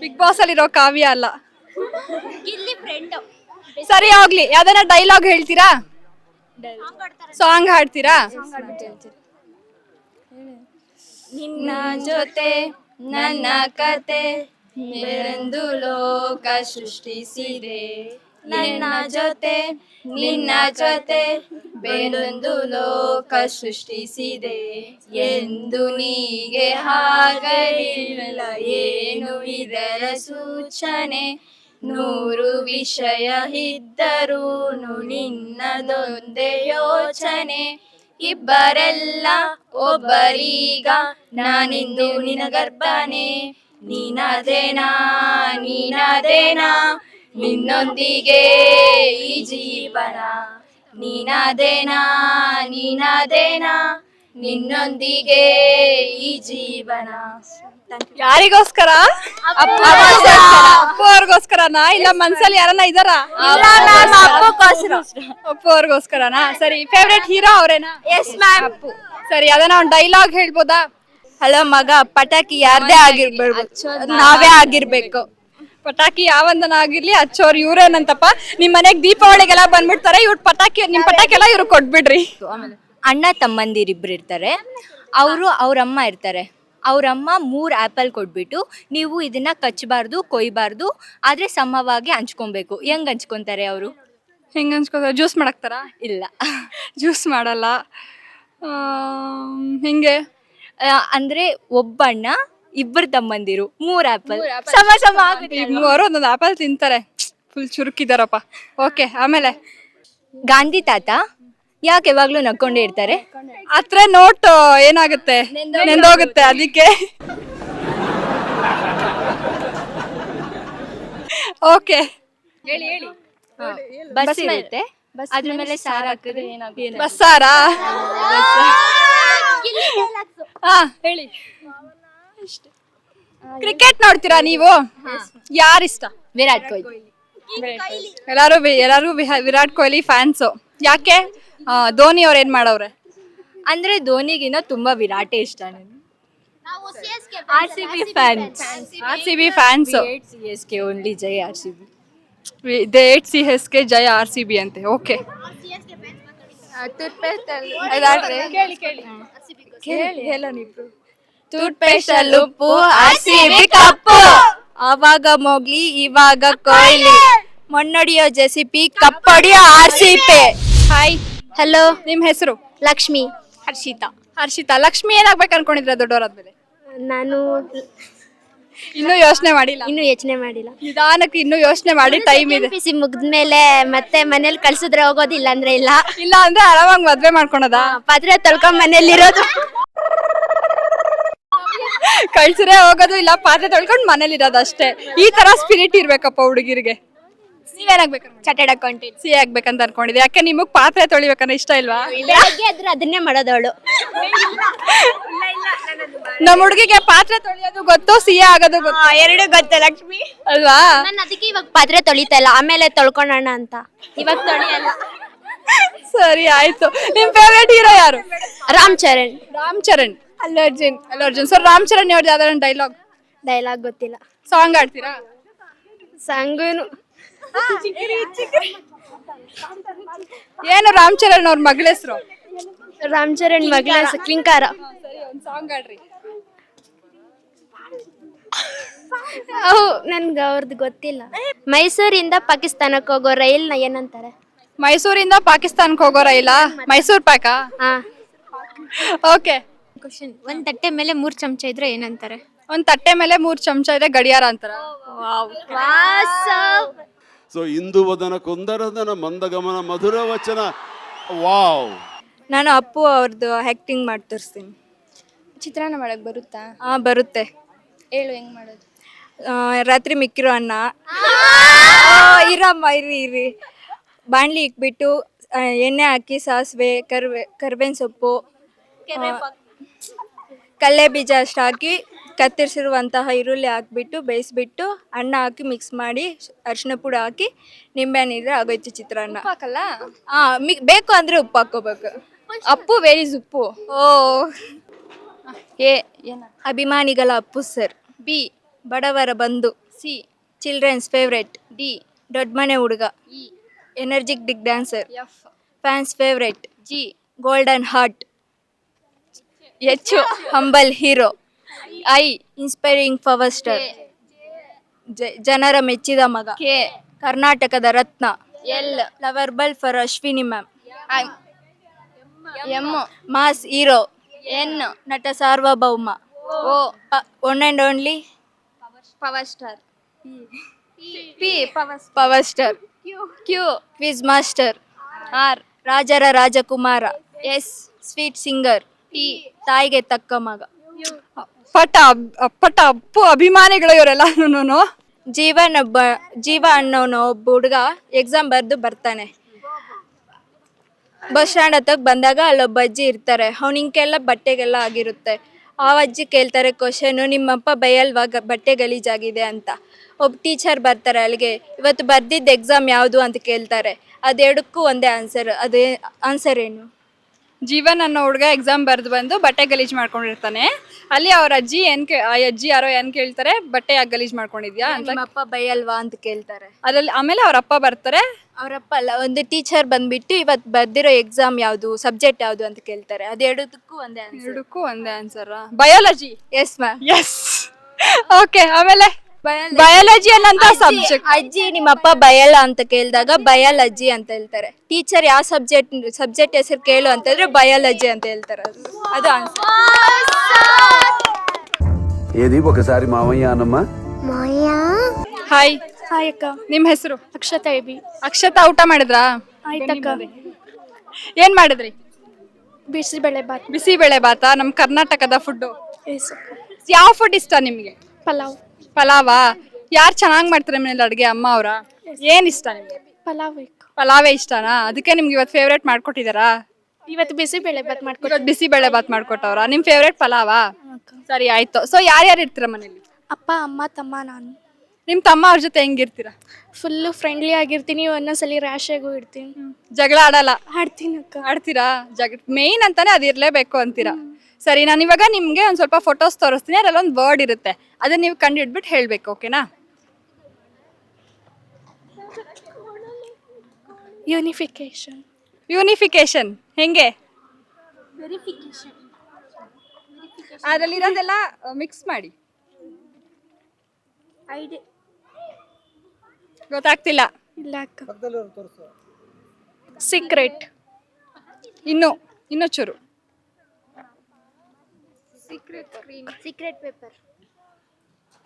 ಬಿಗ್ ಬಾಸ್ ಅಲ್ಲಿರೋ ಕಾವ್ಯ ಅಲ್ಲ. ಸರಿ ಹೋಗ್ಲಿ, ಯಾವ್ದಾನ ಡೈಲಾಗ್ ಹೇಳ್ತೀರಾ? ಸಾಂಗ್ ಹಾಡ್ತೀರಾ? ನಿನ್ನ ಜೊತೆ ನನ್ನ ಕತೆ ಬೆರೆಂದು ಲೋಕ ಸೃಷ್ಟಿಸಿದೆ, ನನ್ನ ಜೊತೆ ನಿನ್ನ ಜೊತೆ ಬೇರೊಂದು ಲೋಕ ಸೃಷ್ಟಿಸಿದೆ ಎಂದು ನೀಗೆ ಹಾಗಲಿಲ್ಲ ಏನು ಇದರ ಸೂಚನೆ ನೂರು ವಿಷಯ ಇದ್ದರೂ ನಿನ್ನದೊಂದೇ ಯೋಚನೆ ಇಬ್ಬರೆಲ್ಲ ಒಬ್ಬರೀಗ ನಾನಿಂದು ನಿನ ಗರ್ಭನೆ ನೀನದೇನಾ ನೀನದೇನಾ ನಿನ್ನೊಂದಿಗೆ ಈ ಜೀವನ ನೀನದೇನಾ ನೀನದೇನಾ ನಿನ್ನೊಂದಿಗೆ ಈ ಜೀವನ. ಯಾರಿಗೋಸ್ಕರ? ಅಪ್ಪು ಅವ್ರಿಗೋಸ್ಕರನಾ ಇಲ್ಲ ಮನ್ಸಲ್ಲಿ ಯಾರನ್ನ ಇದಾರ? ಅಪ್ಪು ಅವ್ರಿಗೋಸ್ಕರನಾ? ಸರಿ, ಫೇವ್ರೆಟ್ ಹೀರೋ ಅವರೇನಾ? Yes ma'am. ಅಪ್ಪು. ಸರಿ, ಅದನ್ನ ಒಂದು ಡೈಲಾಗ್ ಹೇಳ್ಬೋದಾ? ಹಲೋ ಮಗ, ಪಟಾಕಿ ಯಾರ್ದೇ ಆಗಿರ್ಬೇಕು, ನಾವೇ ಆಗಿರ್ಬೇಕು. ಪಟಾಕಿ ಯಾವಂದನಾಗಿರ್ಲಿ ಹಚ್ಚೋರು ಇವ್ರೇನಂತಪ್ಪ. ನಿಮ್ ಮನೆಗ್ ದೀಪಾವಳಿಗೆಲ್ಲ ಬಂದ್ಬಿಡ್ತಾರೆ, ಇವ್ರ ಪಟಾಕಿ ನಿಮ್ ಪಟಾಕಿ ಎಲ್ಲ ಇವ್ರು ಕೊಟ್ಬಿಡ್ರಿ. ಅಣ್ಣ ತಮ್ಮಂದಿರಿಬ್ರು ಇರ್ತಾರೆ. ಅವ್ರಮ್ಮ ಇರ್ತಾರೆ. ಅವ್ರಮ್ಮ 3 ಆ್ಯಪಲ್ ಕೊಟ್ಬಿಟ್ಟು ನೀವು ಇದನ್ನ ಕಚ್ಚಬಾರ್ದು, ಕೊಯ್ಬಾರ್ದು, ಆದ್ರೆ ಸಮವಾಗಿ ಹಂಚ್ಕೊಬೇಕು. ಹೆಂಗ್ ಹಂಚ್ಕೊಂತಾರೆ ಅವರು? ಹೆಂಗ್ ಅನ್ಸ್ಕೋತಾರೆ? ಜ್ಯೂಸ್ ಮಾಡಕ್ತಾರ? ಇಲ್ಲ, ಜ್ಯೂಸ್ ಮಾಡಲ್ಲ. ಹಿಂಗೆ ಅಂದ್ರೆ ಒಬ್ಬಣ್ಣ ಇಬ್ಬರು ತಮ್ಮಂದಿರು 3 ಆ್ಯಪಲ್ ಸಮ ಆಗುತ್ತೆ. ಮೂವರು ಒಂದೊಂದು ಆಪಲ್ ತಿಂತಾರೆ. ಫುಲ್ ಚುರುಕಿದಾರಪ್ಪ. ಓಕೆ, ಆಮೇಲೆ ಗಾಂಧಿ ತಾತ ಯಾಕೆ ಯಾವಾಗ್ಲೂ ನಕ್ಕೊಂಡೇ ಇರ್ತಾರೆ? ಹತ್ರ ನೋಟ್ ಏನಾಗುತ್ತೆ? ನೆಂದೋಗುತ್ತೆ, ಅದಕ್ಕೆ. ಓಕೆ, ಬಸ್ ಇರುತ್ತೆ, ಅದ್ರ ಮೇಲೆ ಸಾರ್ ಹಾಕಿದ್ರೆ ಏನಾಗುತ್ತೆ? ಬಸ್ಸಾರಾ? ಹಾ, ಹೇಳಿ. ಕ್ರಿಕೆಟ್ ನೋಡ್ತೀರಾ ನೀವು? ಯಾರಿಷ್ಟ? ವಿರಾಟ್ ಕೊಹ್ಲಿ. ಎಲ್ಲಾರು ವಿರಾಟ್ ಕೊಹ್ಲಿ ಫ್ಯಾನ್ಸು. ಯಾಕೆ? ಧೋನಿ ಅವ್ರು ಏನ್ ಮಾಡವ್ರೆ? ಅಂದ್ರೆ ಧೋನಿಗಿನ್ನ ತುಂಬಾ ವಿರಾಟೇ ಇಷ್ಟ. RCB fans. RCB fans. CSK only, ಜೈ RCB. ದೇ 8 CSK ಜಯ RCB ಅಂತೆ. ಓಕೆ, ಟೂತ್ಪೇಸ್ಟ್ ಉಪ್ಪು, RCB ಕಪ್ಪು. ಆವಾಗ ಮೊಗ್ಲಿ, ಇವಾಗ ಕೊಹ್ಲಿ. ಮೊನ್ನಡಿಯೋ ಜೆಸಿಪಿ, ಕಪ್ಪಡಿಯೋ RCB. ಹಾಯ್, ಹಲೋ, ನಿಮ್ ಹೆಸರು? ಲಕ್ಷ್ಮಿ. ಹರ್ಷಿತಾ. ಲಕ್ಷ್ಮಿ ಏನಾಗ್ಬೇಕು ಅನ್ಕೊಂಡಿದ್ರ ದೊಡ್ಡವರಾದ್ಮೇಲೆ? ನಾನು ಇನ್ನೂ ಯೋಚನೆ ಮಾಡಿಲ್ಲ? ಇನ್ನೂ ಯೋಚನೆ ಮಾಡಿಲ್ಲ. ನಿಧಾನಕ್ಕೆ ಇನ್ನೂ ಯೋಚನೆ ಮಾಡಿ, ಟೈಮ್ ಇದೆ. PC ಮುಗಿದ್ಮೇಲೆ ಮತ್ತೆ ಮನೇಲಿ ಕಳ್ಸಿದ್ರೆ ಹೋಗೋದಿಲ್ಲ ಅಂದ್ರೆ ಇಲ್ಲ. ಇಲ್ಲ ಅಂದ್ರೆ ಆರಾಮಾಗಿ ಮದ್ವೆ ಮಾಡ್ಕೊಳದ? ಪಾತ್ರೆ ತೊಳ್ಕೊಂಡ್ ಮನೇಲಿರೋದು. ಕಳ್ಸಿದ್ರೆ ಹೋಗೋದು, ಇಲ್ಲ ಪಾತ್ರೆ ತೊಳ್ಕೊಂಡು ಮನೇಲಿ ಇರೋದು ಅಷ್ಟೇ. ಈ ತರ ಸ್ಪಿರಿಟ್ ಇರ್ಬೇಕಪ್ಪ ಹುಡುಗಿರಿಗೆ. ನೀವೇನಾಗ್ಬೇಕು? Chartered accountant. ಸಿ ಆಗ್ಬೇಕಂತ ಅನ್ಕೊಂಡಿದ್ದೆ. ಯಾಕೆ ನಿಮಗ್ ಪಾತ್ರೆ ತೊಳಿಬೇಕಂದ್ರೆ ಇಷ್ಟ ಇಲ್ವಾ? ಬೆಳಗ್ಗೆ ಆದ್ರೆ ಅದನ್ನೇ ಮಾಡೋದವಳು. ನಮ್ ಹುಡುಗಿಗೆ ಪಾತ್ರೆ ತೊಳಿಯೋದು ಗೊತ್ತು, ಸಿಎ ಆಗೋದು ಗೊತ್ತು. ಎರಡು ಗೊತ್ತು ಲಕ್ಷ್ಮಿ ಅಲ್ವಾ? ನಾನು ಅದಕ್ಕೆ ಇವಾಗ ಪಾತ್ರೆ ತೊಳಿತಾ ಇಲ್ಲ, ಆಮೇಲೆ ತೊಳ್ಕೊಳ್ಳೋಣ ಅಂತ. ಇವಾಗ ತೊಳಿಯಲ್ಲ. ಸರಿ, ಆಯ್ತು. ನಿಮ್ ಫೇವ್ರೇಟ್ ಹೀರೋ ಯಾರು? ರಾಮ್ ಚರಣ್. ರಾಮ್ ಚರಣ್. ಅಲ್ಲು ಅರ್ಜುನ್. ಅಲ್ಲು ಅರ್ಜುನ್. ಸರ್, ರಾಮ್ ಚರಣ್ ಅವ್ರದ್ದು ಯಾವ್ದಾರ ಡೈಲಾಗ್? ಡೈಲಾಗ್ ಗೊತ್ತಿಲ್ಲ. ಸಾಂಗ್ ಆಡ್ತೀರಾ? ಸಾಂಗೂನು ಏನು ರಾಮ್ ಚರಣ್ ಅವ್ರ ಮಗಳ ಹೆಸರು? ರಾಮ್ ಚರಣ್ ಮಗಳ ಕ್ಲಿಂಕಾರ. ಒಂದ್ ಸಾಂಗ್ ಆಡ್ರಿ. ನನ್ಗೆ ಅವ್ರದ್ದು ಗೊತ್ತಿಲ್ಲ. ಮೈಸೂರಿಂದ ಪಾಕಿಸ್ತಾನಕ್ಕೆ ಹೋಗೋ ರೈಲ್ನ ಏನಂತಾರೆ? ಮೈಸೂರಿಂದ ಪಾಕಿಸ್ತಾನಕ್ಕೆ ಹೋಗೋ ರೈಲಾ? ಮೈಸೂರ್ ಪ್ಯಾಕಾ? ಹಾ. ಓಕೆ. ಕ್ವಶನ್, ಒಂದ್ ತಟ್ಟೆ ಮೇಲೆ 3 ಚಮಚ ಇದ್ರೆ ಏನಂತಾರೆ? ಒಂದ್ ತಟ್ಟೆ ಮೇಲೆ 3 ಚಮಚ ಇದೆ ಗಡಿಯಾರ ಅಂತಾರ? ಸೊ ಇಂದು ವದನ ಕುಂದರದನ ಮಂದಗಮನ ಮಧುರ ವಚನ. ವಾವ್. ನಾನು ಅಪ್ಪು ಅವ್ರದ್ದು ಆಕ್ಟಿಂಗ್ ಮಾಡಿ ತೋರಿಸ್ತೀನಿ. ಚಿತ್ರಾನ್ನ ಮಾಡಕ್ ಬರುತ್ತಾ? ಬರುತ್ತೆ. ಹೇಳು, ಹೆಂಗ್ ಮಾಡೋದು? ರಾತ್ರಿ ಮಿಕ್ಕಿರೋ ಅನ್ನ ಇರಮ್ಮ ಇರಿ ಬಾಣಲಿ ಇಕ್ಬಿಟ್ಟು ಎಣ್ಣೆ ಹಾಕಿ ಸಾಸಿವೆ, ಕರ್ಬೇವಿನ ಸೊಪ್ಪು, ಕಡಲೆ ಬೀಜ ಅಷ್ಟು ಹಾಕಿ ಕತ್ತರಿಸಿರುವಂತಹ ಈರುಳ್ಳಿ ಹಾಕ್ಬಿಟ್ಟು ಬೇಯಿಸ್ಬಿಟ್ಟು ಅನ್ನ ಹಾಕಿ ಮಿಕ್ಸ್ ಮಾಡಿ ಅರಿಶಿನ ಪುಡಿ ಹಾಕಿ ನಿಂಬೆ ಹಣ್ಣಿದ್ರೆ ಆಗೋಯ್ತು ಚಿತ್ರಾನ್ನ. ಹಾಕಲ್ಲ? ಬೇಕು ಅಂದರೆ ಉಪ್ಪು ಹಾಕ್ಕೋಬೇಕು. ಅಪ್ಪು ವೇರೀಸ್ ಉಪ್ಪು. ಓ ಅಭಿಮಾನಿಗಳ ಅಪ್ಪು ಸರ್. ಬಿ ಬಡವರ ಬಂಧು. C children's favourite. ಡಿ ದೊಡ್ಡ ಮನೆ ಹುಡುಗ. Energetic dancer. F fans favourite. G golden heart. H humble hero. I inspiring power star. ಜನರ ಮೆಚ್ಚಿದ ಮಗ. ಕೆ ಕರ್ನಾಟಕದ ರತ್ನ. L lovable for Ashwini ma'am. M mass hero. N ನಟ ಸಾರ್ವಭೌಮ. O one and only power star. P power star. Q quiz master. R ರಾಜರ ರಾಜಕುಮಾರ. S sweet singer. ಟಿ ತಾಯಿಗೆ ತಕ್ಕ ಮಗ. ಪಟ ಅಪ್ಪು ಅಭಿಮಾನಿಗಳು ಇವರೆಲ್ಲ. ಜೀವ ಅನ್ನೋನು ಒಬ್ಬ ಹುಡುಗ ಎಕ್ಸಾಮ್ ಬರೆದು ಬರ್ತಾನೆ. ಬಸ್ ಸ್ಟ್ಯಾಂಡ್ ಹತ್ತಕ್ಕೆ ಬಂದಾಗ ಅಲ್ಲೊಬ್ಬ ಅಜ್ಜಿ ಇರ್ತಾರೆ. ಅವ್ನಿಗೆಲ್ಲ ಬಟ್ಟೆಗೆಲ್ಲ ಆಗಿರುತ್ತೆ. ಆ ಅಜ್ಜಿ ಕೇಳ್ತಾರೆ ಕ್ವಶನು, ನಿಮ್ಮಪ್ಪ ಬೈಯಲ್ವಾ ಬಟ್ಟೆ ಗಲೀಜಾಗಿದೆ ಅಂತ. ಒಬ್ಬ ಟೀಚರ್ ಬರ್ತಾರೆ ಅಲ್ಲಿಗೆ, ಇವತ್ತು ಬರ್ದಿದ್ದ ಎಕ್ಸಾಮ್ ಯಾವುದು ಅಂತ ಕೇಳ್ತಾರೆ. ಅದೆರಡಕ್ಕೂ ಒಂದೇ ಆನ್ಸರ್. ಅದೇ ಆನ್ಸರ್ ಏನು? ಜೀವನ್ ಅನ್ನೋ ಹುಡುಗ ಎಕ್ಸಾಮ್ ಬರೆದು ಬಂದು ಬಟ್ಟೆ ಗಲೀಜ್ ಮಾಡ್ಕೊಂಡಿರ್ತಾನೆ. ಅಲ್ಲಿ ಅವ್ರ ಅಜ್ಜಿ ಆ ಅಜ್ಜಿ ಯಾರೋ ಏನ್ ಕೇಳ್ತಾರೆ, ಬಟ್ಟೆ ಯಾಕೆ ಗಲೀಜ್ ಮಾಡ್ಕೊಂಡಿದ್ಯಾ ಅಂತ. ನಿಮ್ಮಪ್ಪ ಬೈಯಲ್ವಾ ಅಂತ ಕೇಳ್ತಾರೆ. ಅದ್ರಲ್ಲಿ ಆಮೇಲೆ ಅವ್ರ ಅಪ್ಪ ಬರ್ತಾರೆ. ಅವರಪ್ಪ ಅಲ್ಲ, ಒಂದು ಟೀಚರ್ ಬಂದ್ಬಿಟ್ಟು ಇವತ್ತು ಬರ್ದಿರೋ ಎಕ್ಸಾಮ್ ಯಾವುದು, ಸಬ್ಜೆಕ್ಟ್ ಯಾವುದು ಅಂತ ಕೇಳ್ತಾರೆ. ಅದೆರಡಕ್ಕೂ ಒಂದೇ ಆನ್ಸರ್. ಎರಡಕ್ಕೂ ಒಂದೇ answer. Biology. Yes ma'am. Yes. Okay, ಆಮೇಲೆ ಬಯಾಲಜಿ ಅನ್ನಂತ ಸಬ್ಜೆಕ್ಟ್. ಅಜ್ಜಿ ನಿಮ್ಮಪ್ಪ ಬಯಲ್ಲ ಅಂತ ಕೇಳಿದಾಗ ಬಯಾಲಜಿ ಅಂತ ಹೇಳ್ತಾರೆ. ಟೀಚರ್ ಯಾವ ಸಬ್ಜೆಕ್ಟ್ ಹೆಸರು ಕೇಳು ಅಂತಂದ್ರೆ ಬಯಾಲಜಿ ಅಂತ ಹೇಳ್ತಾರೆ. ಅದು ಆನ್ಸರ್. ఏది ఒకసారి మావయ్య అనమ్మా. ಹಾಯ್. ಹಾಯ್ ಅಕ್ಕ. ನಿಮ್ಮ ಹೆಸರು? ಅಕ್ಷತಾ ಎಬಿ. ಅಕ್ಷತಾ, ಊಟ ಮಾಡಿದ್ರಾ? ಆಯ್ತಕ್ಕ. ಏನ್ ಮಾಡಿದ್ರಿ? ಬಿಸಿಬೇಳೆ ಬಾತ್. ಬಿಸಿಬೇಳೆ ಬಾತಾ? ನಮ್ಮ ಕರ್ನಾಟಕದ ಫುಡ್ಡು. ಎಸ್. ಯಾವ ಫುಡ್ ಇಷ್ಟ ನಿಮಗೆ? ಪಲಾವ್. ಪಲಾವಾ? ಯಾರು ಚೆನ್ನಾಗಿ ಮಾಡ್ತಾರೆ ಮನೇಲಿ ಅಡುಗೆ, ಅಮ್ಮ ಅವರ? ಏನ್ ಇಷ್ಟ ನಿಮಗೆ? ಪಲಾವ್. ಪಲಾವೇ ಇಷ್ಟನಾ? ಅದಕ್ಕೆ ನಿಮ್ಗೆ ಇವತ್ತು ಫೇವ್ರೇಟ್ ಮಾಡ್ಕೊಟ್ಟಿದಾರಾ? ಇವತ್ತು ಬಿಸಿಬೇಳೆ ಬಾತ್ ಮಾಡ್ಕೊಟ್ಟು. ಇವತ್ತು ಬಿಸಿಬೇಳೆ ಬಾತ್ ಮಾಡ್ಕೊಟ್ಟವ್ರ? ನಿಮ್ ಫೇವ್ರೇಟ್ ಪಲಾವಾ? ಸರಿ, ಆಯ್ತು. ಸೊ ಯಾರ್ಯಾರು ಇರ್ತೀರ ಮನೇಲಿ? ಅಪ್ಪ, ಅಮ್ಮ, ತಮ್ಮ, ನಾನು. ನಿಮ್ ತಮ್ಮ ಅವ್ರ ಜೊತೆ ಹೆಂಗಿರ್ತೀರಾ? ಫುಲ್ಲು ಫ್ರೆಂಡ್ಲಿ ಆಗಿರ್ತೀನಿ. ಒಂದೊಂದ್ಸಲಿ ರ್ಯಾಶ್ ಆಗು ಇರ್ತೀನಿ. ಜಗಳ ಆಡಲ್ಲ? ಆಡ್ತೀನಿ ಅಕ್ಕ. ಆಡ್ತೀರಾ? ಮೇಯ್ನ್ ಅಂತಾನೆ ಅದಿರ್ಲೇಬೇಕು ಅಂತೀರಾ? ಸರಿ, ನಾನು ಇವಾಗ ನಿಮ್ಗೆ ಒಂದ್ ಸ್ವಲ್ಪ ಫೋಟೋಸ್ ತೋರಿಸ್ತೀನಿ. ಅದ್ರಲ್ಲಿ ಒಂದು ವರ್ಡ್ ಇರುತ್ತೆ, ಅದನ್ನ ನೀವು ಕಂಡು ಹಿಡ್ಬಿಟ್ಟು ಹೇಳ್ಬೇಕು. ಓಕೆನಾ? ಯೂನಿಫಿಕೇಶನ್. ಯೂನಿಫಿಕೇಶನ್ ಹೆಂಗೆ? ಅದರಲ್ಲಿರೋದೆಲ್ಲ ಮಿಕ್ಸ್ ಮಾಡಿ. ಗೊತ್ತಾಗ್ತಿಲ್ಲ. ಇಲ್ಲ ಅಕ್ಕ. ಸೀಕ್ರೆಟ್. ಇನ್ನು ಚೂರು.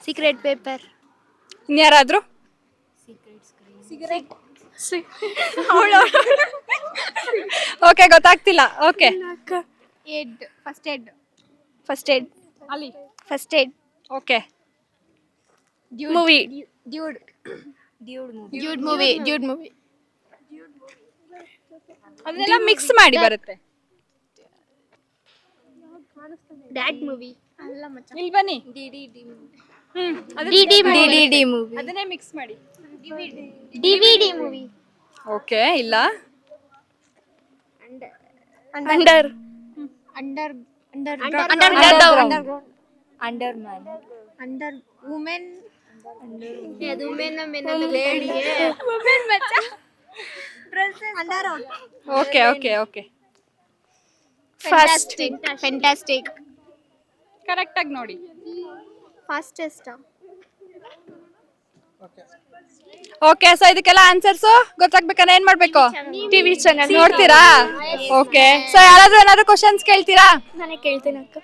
Secret paper. ಇನ್ಯಾರಾದ್ರೂ? ಓಕೆ, ಗೊತ್ತಾಗ್ತಿಲ್ಲ. ಓಕೆ. First aid. ಅಲ್ಲಿ first aid. Okay. Movie. Dude movie. ಅದನ್ನೆಲ್ಲ ಮಿಕ್ಸ್ ಮಾಡಿ ಬರುತ್ತೆ. Dad movie. ಇಲ್ಲಿ ಬನ್ನಿ. DDD movie. ಅದನ್ನೇ ಮಿಕ್ಸ್ ಮಾಡಿ. DVD movie. ಓಕೆ. ಇಲ್ಲ. Under women. Okay. Fast. Fantastic. Correct ಆಗಿ ನೋಡಿ. ಫಾಸ್ಟೆಸ್ಟ್. ಓಕೆ. ಸೊ ಇದಕ್ಕೆಲ್ಲ ಆನ್ಸರ್ಸ್ ಗೊತ್ತಾಗ್ಬೇಕಂದ್ರೆ ಏನ್ ಮಾಡ್ಬೇಕು? ಟಿವಿ ಚಾನಲ್ ನೋಡ್ತೀರಾ? ಓಕೆ. ಸೊ ಯಾರಾದ್ರೂ ಏನಾದ್ರು ಕ್ವಶನ್ಸ್ ಕೇಳ್ತೀರಾ? ನಾನೇ ಕೇಳ್ತೇನೆ ಅಕ್ಕ.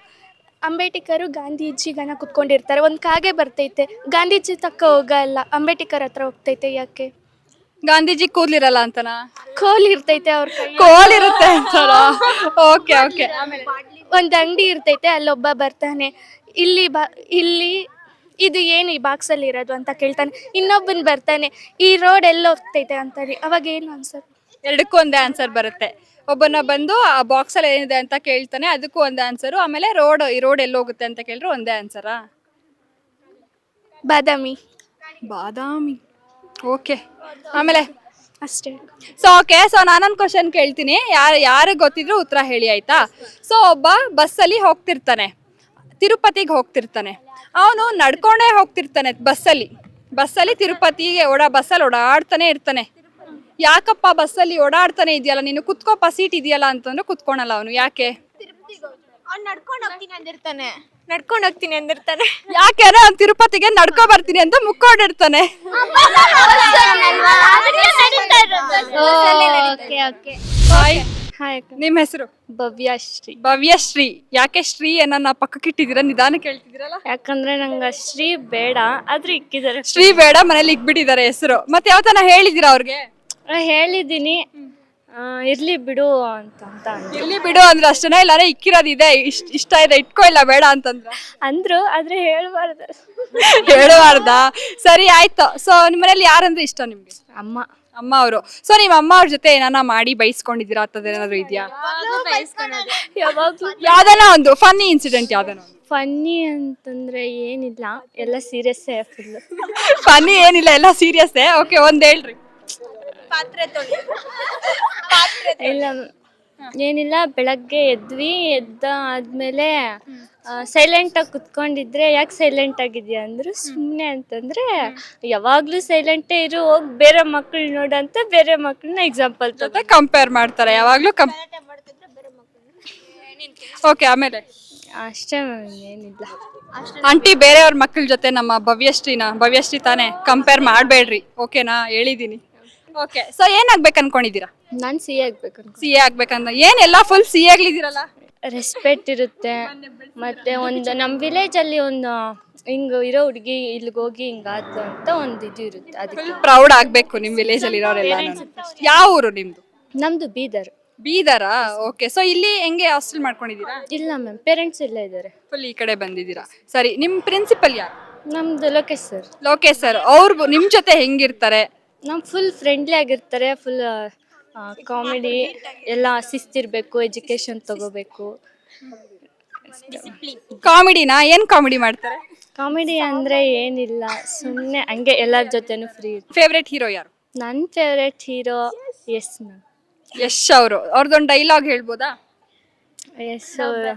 ಅಂಬೇಡ್ಕರ್ ಗಾಂಧೀಜಿಗನ ಕುತ್ಕೊಂಡಿರ್ತಾರೆ. ಒಂದು ಕಾಗೆ ಬರ್ತೈತೆ, ಗಾಂಧೀಜಿ ತಕ್ಕ ಹೋಗಲ್ಲ, ಅಂಬೇಡ್ಕರ್ ಹತ್ರ ಹೋಗ್ತೈತೆ. ಯಾಕೆ? ಗಾಂಧೀಜಿ ಕೂದ್ಲಿರಲ್ಲ ಅಂತನಾ? ಕೋಲ್ ಇರ್ತೈತೆ ಅವ್ರ ಕೈ. ಕೋಲ್ ಇರುತ್ತೆ ಅಂತಾರ? ಓಕೆ. ಒಂದು ಅಂಗಡಿ ಇರ್ತೈತೆ, ಅಲ್ಲೊಬ್ಬ ಬರ್ತಾನೆ, ಇಲ್ಲಿ ಇದು ಏನು ಈ ಬಾಕ್ಸಲ್ಲಿ ಇರೋದು ಅಂತ ಕೇಳ್ತಾನೆ. ಇನ್ನೊಬ್ಬನ್ ಬರ್ತಾನೆ, ಈ ರೋಡ್ ಎಲ್ಲ ಹೋಗ್ತೈತೆ ಅಂತಾನೆ. ಅವಾಗ ಏನು ಆನ್ಸರ್? ಎರಡಕ್ಕೂ ಒಂದೇ ಆನ್ಸರ್ ಬರುತ್ತೆ. ಒಬ್ಬನ ಬಂದು ಆ ಬಾಕ್ಸ್ ಅಲ್ಲಿ ಏನಿದೆ ಅಂತ ಕೇಳ್ತಾನೆ, ಅದಕ್ಕೂ ಒಂದೇ ಆನ್ಸರು. ಆಮೇಲೆ ಈ ರೋಡ್ ಎಲ್ಲಿ ಹೋಗುತ್ತೆ ಅಂತ ಕೇಳಿದ್ರೆ ಒಂದೇ ಆನ್ಸರಾ? ಬಾದಾಮಿ. ಓಕೆ. ಆಮೇಲೆ ಅಷ್ಟೇ. ಸೊ ನಾನೊಂದು ಕ್ವಶನ್ ಕೇಳ್ತೀನಿ, ಯಾರಿಗೆ ಗೊತ್ತಿದ್ರು ಉತ್ತರ ಹೇಳಿ, ಆಯ್ತಾ? ಸೊ ಒಬ್ಬ ಬಸ್ಸಲ್ಲಿ ಹೋಗ್ತಿರ್ತಾನೆ, ತಿರುಪತಿಗೆ ಹೋಗ್ತಿರ್ತಾನೆ. ಅವನು ನಡ್ಕೊಂಡೇ ಹೋಗ್ತಿರ್ತಾನೆ ಬಸ್ಸಲ್ಲಿ ತಿರುಪತಿಗೆ ಬಸ್ಸಲ್ಲಿ ಓಡಾಡ್ತಾನೆ ಇರ್ತಾನೆ. ಯಾಕಪ್ಪ ಬಸ್ಸಲ್ಲಿ ಓಡಾಡ್ತಾನೆ ಇದೆಯಲ್ಲ ನೀನು, ಕುತ್ಕೋಪ ಸೀಟ್ ಇದೆಯಲ್ಲ ಅಂತಂದ್ರೆ ಕುತ್ಕೊಳಲ್ಲ ಅವನು. ಯಾಕೆ? ನಡ್ಕೊಂಡು ಹೋಗ್ತೀನಿ ಅಂದಿರ್ತಾನೆ. ಯಾಕೆ ತಿರುಪತಿಗೆ ನಡ್ಕೊ ಬರ್ತೀನಿ ಅಂತ ಮುಕ್ಕೊಂಡಿರ್ತಾನೆ. ನಿಮ್ ಹೆಸರು? ಭವ್ಯಶ್ರೀ. ಭವ್ಯಶ್ರೀ. ಯಾಕೆ ಶ್ರೀ ನನ್ನ ಪಕ್ಕಕ್ಕೆ ಇಟ್ಟಿದ್ದೀರಾ, ನಿಧಾನ ಕೇಳ್ತಿದ್ದೀರಲ್ಲ? ಯಾಕಂದ್ರೆ ನಂಗೆ ಶ್ರೀ ಬೇಡ, ಆದ್ರೆ ಇಕ್ಕಿದ್ದಾರೆ. ಶ್ರೀ ಬೇಡ, ಮನೇಲಿ ಇಕ್ಬಿಟ್ಟಿದ್ದಾರೆ ಹೆಸರು. ಮತ್ತೆ ಯಾವತ್ತನ ಹೇಳಿದೀರಾ ಅವ್ರಿಗೆ? ಹೇಳಿದ್ದೀನಿ, ಇರ್ಲಿ ಬಿಡು ಅಂತ ಇಲ್ಲಿ ಬಿಡು ಅಂದ್ರೆ ಅಷ್ಟೇನಾ, ಇಲ್ಲಾರೆ ಇಕ್ಕಿರೋದು ಇದೆ, ಇಷ್ಟ ಇದೆ ಇಟ್ಕೋ, ಇಲ್ಲ ಬೇಡ ಅಂತಂದ್ರ ಅಂದ್ರು, ಆದ್ರೆ ಹೇಳ್ಬಾರ್ದು. ಹೇಳಬಾರ್ದಾ? ಸರಿ ಆಯ್ತು. ಸೊ ನಿಮ್ಮ ಮನೇಲಿ ಯಾರಂದ್ರೆ ಇಷ್ಟ ನಿಮ್ಗೆ? ಅಮ್ಮ. ಅಮ್ಮ ಅವರು. ಸೊ ನಿಮ್ಮ ಅಮ್ಮ ಅವ್ರ ಜೊತೆ ಏನಾನ ಮಾಡಿ ಬೈಸ್ಕೊಂಡಿದ್ದೀರಾ ಅಂತದೇನಾದ್ರು ಇದೆಯಾ? ಯಾವಾಗ್ಲೂ ಯಾವ್ದಾನ ಒಂದು ಫನ್ನಿ ಇನ್ಸಿಡೆಂಟ್ ಯಾವ್ದಾನ? ಫನ್ನಿ ಅಂತಂದ್ರೆ ಏನಿಲ್ಲ, ಎಲ್ಲ ಸೀರಿಯಸ್ ಫುಲ್. ಫನ್ನಿ ಏನಿಲ್ಲ, ಎಲ್ಲ ಸೀರಿಯಸ್. ಓಕೆ, ಒಂದ್ ಹೇಳ್ರಿ. ಇಲ್ಲ ಏನಿಲ್ಲ, ಬೆಳಗ್ಗೆ ಎದ್ದ ಆದ್ಮೇಲೆ ಸೈಲೆಂಟ್ ಆಗಿ ಕುತ್ಕೊಂಡಿದ್ರೆ ಯಾಕೆ ಸೈಲೆಂಟ್ ಆಗಿದ್ಯಾ ಅಂದ್ರು, ಸುಮ್ಮನೆ ಅಂತಂದ್ರೆ ಯಾವಾಗ್ಲೂ ಸೈಲೆಂಟೇ ಇರು, ಹೋಗಿ ಬೇರೆ ಮಕ್ಳು ನೋಡಂತ ಬೇರೆ ಮಕ್ಳನ್ನ ಎಕ್ಸಾಂಪಲ್ ಜೊತೆ ಕಂಪೇರ್ ಮಾಡ್ತಾರೆ ಯಾವಾಗ್ಲೂ. ಓಕೆ, ಆಮೇಲೆ ಅಷ್ಟೇ, ಏನಿಲ್ಲ. ಆಂಟಿ ಬೇರೆಯವ್ರ ಮಕ್ಕಳ ಜೊತೆ ನಮ್ಮ ಭವ್ಯಶ್ರೀ ತಾನೇ ಕಂಪೇರ್ ಮಾಡಬೇಡ್ರಿ, ಓಕೆನಾ? ಹೇಳಿದೀನಿ. ಓಕೆ, ಸೊ ಏನಾಗ್ಬೇಕು ಅನ್ಕೊಂಡಿದ್ದೀರಾ? ನಾನು ಸಿ ಆಗ್ಬೇಕು. ಸಿ ಎ ಆಗ್ಬೇಕಂತ ಏನೆಲ್ಲ ಫುಲ್ ಸಿ ಎ ಆಗ್ಲಿದ್ದೀರಲ್ಲ? ರೆಸ್ಪೆಕ್ಟ್ ಇರುತ್ತೆ, ಮತ್ತೆ ಒಂದು ನಮ್ಮ ವಿಲೇಜ್ ಅಲ್ಲಿ ಒಂದು ಹಿಂಗ ಇರೋ ಹುಡುಗಿ ಇಲ್ಲಿಗೆ ಹೋಗಿ ಹಿಂಗಾತು ಅಂತ ಒಂದು ಇದು ಇರುತ್ತೆ, ಅದಕ್ಕೆ ಪ್ರೌಡ್ ಆಗ್ಬೇಕು ನಿಮ್ ವಿಲೇಜ್ ಅಲ್ಲಿ ಇರೋರೆಲ್ಲ. ಯಾವ ಊರು ನಿಮ್ದು? ನಮ್ದು ಬೀದರ್. ಬೀದರಾ? ಓಕೆ, ಸೊ ಇಲ್ಲಿ ಹೆಂಗೆ ಹಾಸ್ಟೆಲ್ ಮಾಡ್ಕೊಂಡಿದ್ದೀರಾ? ಇಲ್ಲ ಮ್ಯಾಮ್, ಪೇರೆಂಟ್ಸ್ ಎಲ್ಲ ಇದ್ದಾರೆ. ಫುಲ್ ಈ ಕಡೆ ಬಂದಿದ್ದೀರಾ. ಸರಿ, ನಿಮ್ ಪ್ರಿನ್ಸಿಪಲ್ ಯಾರು? ನಮ್ದು ಲೋಕೇಶ್ ಸರ್. ಲೋಕೇಶ್ ಸರ್. ಅವ್ರು ನಿಮ್ ಜೊತೆ ಹೆಂಗಿರ್ತಾರೆ? ನಮ್ ಫುಲ್ ಫ್ರೆಂಡ್ಲಿ ಆಗಿರ್ತಾರೆ, ಫುಲ್ ಕಾಮಿಡಿ, ಎಲ್ಲ ಶಿಸ್ತಿರ್ಬೇಕು, ಎಜುಕೇಶನ್ ತಗೋಬೇಕು. ಕಾಮಿಡಿನಾ? ಏನ್ ಕಾಮಿಡಿ ಮಾಡ್ತಾರೆ? ಕಾಮಿಡಿ ಅಂದ್ರೆ ಏನಿಲ್ಲ, ಸುಮ್ಮನೆ ಹಂಗೆ ಎಲ್ಲರ ಜೊತೆನೂ ಫ್ರೀ. ಫೇವ್ರೆಟ್ ಹೀರೋ ಯಾರು? ನನ್ನ favourite hero yes ma'am. Yash ಅವರು. ಅವ್ರದ್ದೊಂದು ಡೈಲಾಗ್ ಹೇಳ್ಬೋದಾ? ಯಶ್ ಅವರು,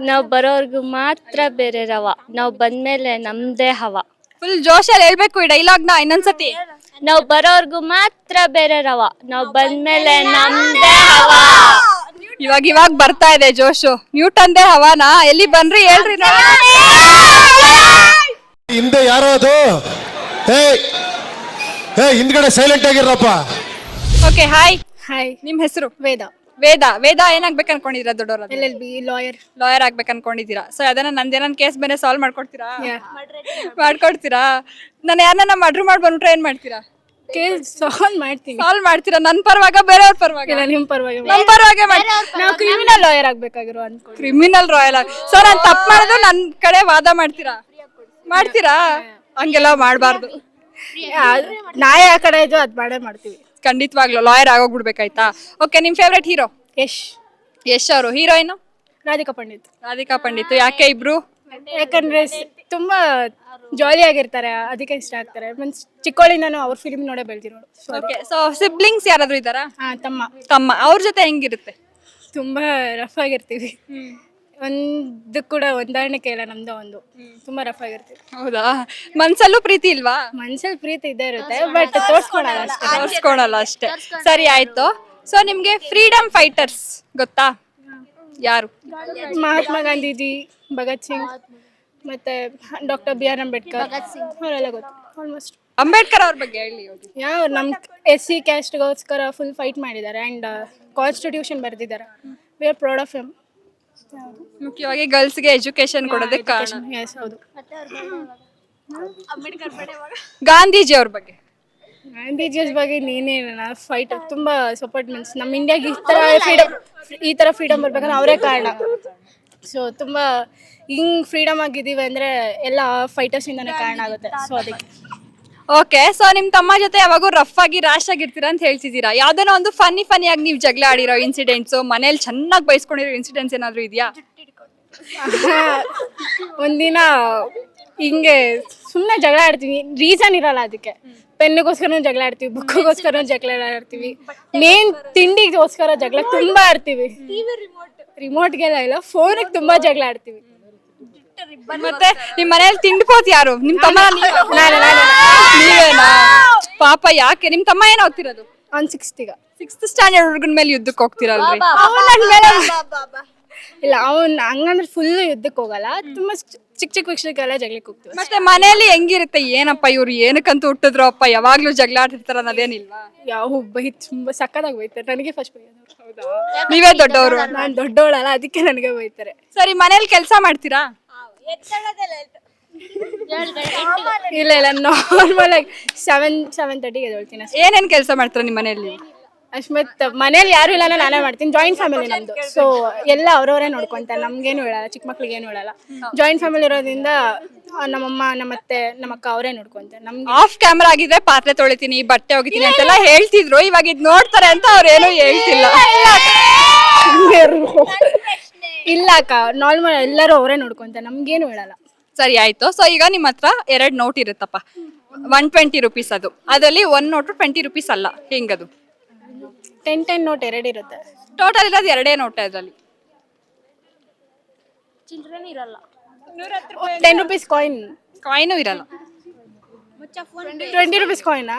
ನಾವು ಬರೋರ್ಗು ಮಾತ್ರ ಬೇರೆ ರವ, ನಾವು ಬಂದ್ಮೇಲೆ ನಮ್ದೇ ಹವ. ಫುಲ್ ಜೋಶಲ್ಲಿ ಹೇಳ್ಬೇಕು ಈ ಡೈಲಾಗ್ನ ಇನ್ನೊಂದ್ಸತಿ. ನಾವು ಬರೋರ್ಗು ಮಾತ್ರ ಬೇರೆ ರವ, ನಾವು ಬಂದ್ಮೇಲೆ ನಮ್ದೇ ಹವ. ಇವಾಗ ಬರ್ತಾ ಇದೆ ಜೋಶು. ನ್ಯೂಟನ್ದೇ ಹವಾನಾ? ಎಲ್ಲಿ ಬನ್ರಿ ಹೇಳ್ರಿ. ಹಿಂದೆ ಯಾರೋ ಅದು, ಹಿಂದ್ಗಡೆ ಸೈಲೆಂಟ್ ಆಗಿರಪ್ಪ. Okay, hi. ಹಾಯ್. ನಿಮ್ ಹೆಸರು? ವೇದ. ವೇದ ಏನಾಗ್ಬೇಕು ಅನ್ಕೊಂಡಿದ್ದೀರಾ? ದೊಡ್ಡವ್ರ LLB ಲಾಯರ್. ಲಾಯರ್ ಆಗ್ಬೇಕು ಅನ್ಕೊಂಡಿದ್ದೀರಾ. ಸೊ ಅದನ್ನ ನಂದೇನ ಕೇಸ್ ಬೇರೆ ಸಾಲ್ವ್ ಮಾಡ್ಕೊಡ್ತೀರಾ? ಮಾಡ್ಕೊಡ್ತೀರಾ? ನಾನು ಯಾರನ್ನ ಮರ್ಡರ್ ಮಾಡಿ ಬಂದ್ಬಿಟ್ರೆ ಏನ್ ಮಾಡ್ತೀರಾ? ಕೇಸ್ ಸಾಲ್ವ್ ಮಾಡ್ತೀನಿ. ಸಾಲ್ವ್ ಮಾಡ್ತೀರಾ? ನನ್ ಪರವಾಗ ಬೇರೆಯವ್ರ ಪರವಾಗ? ನಿಮ್ಮ ಪರವಾಗಿ. ನಮ್ ಪರವಾಗಿ ನಾವು ಕ್ರಿಮಿನಲ್ ಲಾಯರ್ ಆಗ್ಬೇಕಾಗಿರೋ ಅನ್ಕೊಂಡು. Criminal royal. ಸೊ ನಾನ್ ತಪ್ಪು ಮಾಡಿದ್ರು ನನ್ ಕಡೆ ವಾದ ಮಾಡ್ತೀರಾ? ಹಂಗೆಲ್ಲ ಮಾಡ್ಬಾರ್ದು. ನ್ಯಾಯ ಆ ಕಡೆ ಇದು ಅದ್ ಮಾಡೇ ಮಾಡ್ತೀವಿ. ಖಂಡಿತವಾಗ್ಲು ಲಾಯರ್ ಆಗೋಗ್ಬಿಡ್ಬೇಕಾಯ್ತಾ? ಓಕೆ, ನಿಮ್ ಫೇವ್ರೆಟ್ ಹೀರೋ? ಯಶ್ ಅವರು. ಹೀರೋಯಿನ್? ರಾಧಿಕಾ ಪಂಡಿತ್. ಯಾಕೆ ಇಬ್ರು? ಯಾಕಂದ್ರೆ ತುಂಬಾ ಜಾಲಿ ಆಗಿರ್ತಾರೆ, ಅದಕ್ಕೆ ಇಷ್ಟ ಆಗ್ತಾರೆ. ಮೀನ್ಸ್ ಚಿಕ್ಕವಳಿಂದನೂ ಅವ್ರ ಫಿಲ್ಮ್ ನೋಡೇ ಬೆಳ್ತಿರೋದು. ಓಕೆ, ಸೊ ಸಿಬ್ಲಿಂಗ್ಸ್ ಯಾರಾದ್ರೂ ಇದ್ದಾರಾ? ತಮ್ಮ. ಅವ್ರ ಜೊತೆ ಹೆಂಗಿರುತ್ತೆ? ತುಂಬಾ ರಫ್ ಆಗಿರ್ತೀವಿ. ಒಂದು ಕೂಡ ಹೊಂದಾಣಿಕೆ ಇಲ್ಲ ನಮ್ದು. ತುಂಬಾ ರಫ್ ಆಗಿರ್ತೀವಿ. ಹೌದಾ? ಮನ್ಸಲ್ಲೂ ಪ್ರೀತಿ ಇಲ್ವಾ? ಮನ್ಸಲ್ಲಿ ಪ್ರೀತಿ ಇದ್ದೇ ಇರುತ್ತೆ, ಬಟ್ ತೋರ್ಸ್ಕೊಳಲ್ಲ ಅಷ್ಟೇ. ಸರಿ, ಆಯ್ತು. ಸೊ ನಿಮ್ಗೆ ಫ್ರೀಡಮ್ ಫೈಟರ್ಸ್ ಗೊತ್ತಾ? ಯಾರು? ಮಹಾತ್ಮ ಗಾಂಧೀಜಿ, ಭಗತ್ ಸಿಂಗ್, ಮತ್ತೆ ಡಾಕ್ಟರ್ BR ಅಂಬೇಡ್ಕರ್, ಅವರೆಲ್ಲ ಗೊತ್ತು ಆಲ್ಮೋಸ್ಟ್. ಅಂಬೇಡ್ಕರ್ ಅವ್ರ ಬಗ್ಗೆ ಹೇಳಿ. ಯಾವ ನಮ್ SC ಕ್ಯಾಸ್ಟ್ಗೋಸ್ಕರ ಫುಲ್ ಫೈಟ್ ಮಾಡಿದ್ದಾರೆ ಅಂಡ್ ಕಾನ್ಸ್ಟಿಟ್ಯೂಷನ್ ಬರೆದಿದ್ದಾರೆ. We are proud of him. ಮುಖ್ಯವಾಗಿ ಗರ್ಲ್ಸ್ಗೆ ಎಜುಕೇಶನ್ ಕೊಡೋದಕ್ಕೆ ಕಾರಣ. ಎಸ್, ಹೌದು. ಗಾಂಧೀಜಿ ಅವ್ರ ಬಗ್ಗೆ? ಗಾಂಧೀಜಿ ಬಗ್ಗೆ ನೀನೇನ ಫೈಟ್ ತುಂಬಾ ಸಪೋರ್ಟ್. ಮೀನ್ಸ್ ನಮ್ಮ ಇಂಡಿಯಾಗೆ ಈ ತರ ಫ್ರೀಡಮ್ ಬರ್ಬೇಕಂದ್ರೆ ಅವರೇ ಕಾರಣ. ಸೊ ತುಂಬಾ ಹಿಂಗ್ ಫ್ರೀಡಮ್ ಆಗಿದೀವಿ ಅಂದ್ರೆ ಎಲ್ಲ ಫೈಟರ್ಸ್ ಇಂದಾನೆ ಕಾರಣ ಆಗುತ್ತೆ. ಸೊ ಅದಕ್ಕೆ. ಓಕೆ, ಸೊ ನಿಮ್ ತಮ್ಮ ಜೊತೆ ಯಾವಾಗೂ ರಫ್ ಆಗಿ ರ್ಯಾಶ್ ಆಗಿರ್ತೀರಾ ಅಂತ ಹೇಳ್ತಿದ್ದೀರಾ. ಯಾವ್ದಾನ ಒಂದು ಫನ್ನಿ ಆಗಿ ನೀವು ಜಗಳ ಆಡಿರೋ ಇನ್ಸಿಡೆಂಟ್ಸ್, ಮನೇಲಿ ಚೆನ್ನಾಗಿ ಬೈಸ್ಕೊಂಡಿರೋ ಇನ್ಸಿಡೆಂಟ್ಸ್ ಏನಾದ್ರು ಇದೆಯಾ? ಒಂದಿನ ಹಿಂಗೆ ಸುಮ್ಮನೆ ಜಗಳ ಆಡ್ತೀವಿ, ರೀಸನ್ ಇರಲ್ಲ ಅದಕ್ಕೆ. ಪೆನ್ನಿಗೋಸ್ಕರ ಜಗಳ ಆಡ್ತೀವಿ, ಬುಕ್ಗೋಸ್ಕರ ಜಗಳ ಆಡ್ತೀವಿ, ಮೇನ್ ತಿಂಡಿಗೋಸ್ಕರ ಜಗಳ ತುಂಬಾ ಆಡ್ತೀವಿ. ರಿಮೋಟ್ಗೆಲ್ಲ ಇಲ್ಲ, ಫೋನಿಗೆ ತುಂಬಾ ಜಗಳ ಆಡ್ತೀವಿ. ಮತ್ತೆ ನಿಮ್ ಮನೇಲಿ ತಿಂಡಿಪೋತ್ ಯಾರು? ನಿಮ್ ತಮ್ಮ? ನೀವೇನಾ? ಪಾಪ, ಯಾಕೆ? ನಿಮ್ ತಮ್ಮ ಏನ್ ಓದ್ತಿರೋದು? ಅವ್ನು 6th ಸ್ಟ್ಯಾಂಡರ್ಡ್ ಹುಡುಗನ ಮೇಲೆ ಯುದ್ಧಕ್ಕೆ ಹೋಗ್ತಿರಲ್ರಿ? ಇಲ್ಲ ಅವ್ನು ಹಂಗಂದ್ರೆ ಫುಲ್ಲು ಯುದ್ಧಕ್ಕೆ ಹೋಗಲ್ಲ, ತುಂಬ ಚಿಕ್ಕ ಚಿಕ್ಕ ವಿಷಯಕ್ಕೆಲ್ಲ ಜಗಳಕ್ಕೆ ಹೋಗ್ತೀವಿ. ಮತ್ತೆ ಮನೇಲಿ ಹೆಂಗಿರುತ್ತೆ, ಏನಪ್ಪ ಇವ್ರು ಏನಕ್ಕಂತ ಹುಟ್ಟಿದ್ರು ಅಪ್ಪ ಯಾವಾಗ್ಲೂ ಜಗಳ ಆಡ್ತಿರ್ತಾರ ಅನ್ನೋದೇನಿಲ್ವಾ? ಯಾವ ತುಂಬ ಸಕ್ಕತ್ತಾಗಿ ಬೈತಾರೆ. ನನಗೆ ಫಸ್ಟ್ ಬೈಯೋದು. ನೀವೇ ದೊಡ್ಡವರು. ನಾನು ದೊಡ್ಡವಳಲ್ಲ, ಅದಕ್ಕೆ ನನಗೆ ಬೈತಾರೆ. ಸರಿ, ಮನೇಲಿ ಕೆಲಸ ಮಾಡ್ತೀರಾ? ಇಲ್ಲ ಇಲ್ಲ, ನಾರ್ಮಲ್ ಆಗಿ 7:30ಗೆ ಎದ್ದೇಳ್ತೀನಿ ಅಷ್ಟೇ. ಏನೇನ್ ಕೆಲಸ ಮಾಡ್ತೀರಾ ನಿಮ್ಮ ಮನೆಯಲ್ಲಿ? ಅಶ್ಮತ್ ಮನೇಲಿ ಯಾರು ಇಲ್ಲ, ನಾನೇ ಮಾಡ್ತೀನಿ. ಜಾಯಿಂಟ್ ಫ್ಯಾಮಿಲಿ ನಮ್ದು, ಸೊ ಎಲ್ಲ ಅವ್ರವರೇ ನೋಡ್ಕೊಂತಾರೆ. ನಮ್ಗೇನು ಹೇಳಲ್ಲ, ಚಿಕ್ಕ ಮಕ್ಳಿಗೆ ಏನು ಹೇಳಲ್ಲ. ಜಾಯಿಂಟ್ ಫ್ಯಾಮಿಲಿ ಇರೋದ್ರಿಂದ ನಮ್ಮಮ್ಮ ನಮ್ಮತ್ತೆ ನಮ್ಮ ಅಕ್ಕ ಅವರೇ ನೋಡ್ಕೊಂತಾರೆ. ನಮ್ಗೆ ಆಫ್ ಕ್ಯಾಮ್ರಾ ಆಗಿದ್ರೆ ಪಾತ್ರೆ ತೊಳಿತೀನಿ, ಬಟ್ಟೆ ಒಗಿತೀನಿ ಅಂತೆಲ್ಲ ಹೇಳ್ತಿದ್ರು. ಇವಾಗ ಇದ್ ನೋಡ್ತಾರೆ ಅಂತ ಅವ್ರೇನು ಹೇಳ್ತಿಲ್ಲ. ಇಲ್ಲ ಅಕ್ಕ, ನಾರ್ಮಲ್ ಎಲ್ಲರೂ ಅವರೇ ನೋಡ್ಕೊಂತಾರೆ, ನಮ್ಗೇನು ಹೇಳಲ್ಲ. ಸರಿ ಆಯ್ತು. ಸೊ ಈಗ ನಿಮ್ಮ ಹತ್ರ 2 ನೋಟ್ ಇರುತ್ತಪ್ಪ, 120 ರುಪೀಸ್. ಅದರಲ್ಲಿ 1 ನೋಟು 20 ರುಪೀಸ್ ಅಲ್ಲ, ಹೆಂಗದು? 10 ನೋಟ್ 2 ಇರುತ್ತೆ. ಟೋಟಲ್ ಇರೋದು 2 ನೋಟ್. ಅದರಲ್ಲಿ 10 ರೂಪೀಸ್ ಕಾಯಿನ್, ಕಾಯಿನು ಇರಲ್ಲ. 20 ರೂಪೀಸ್ ಕಾಯಿನಾ?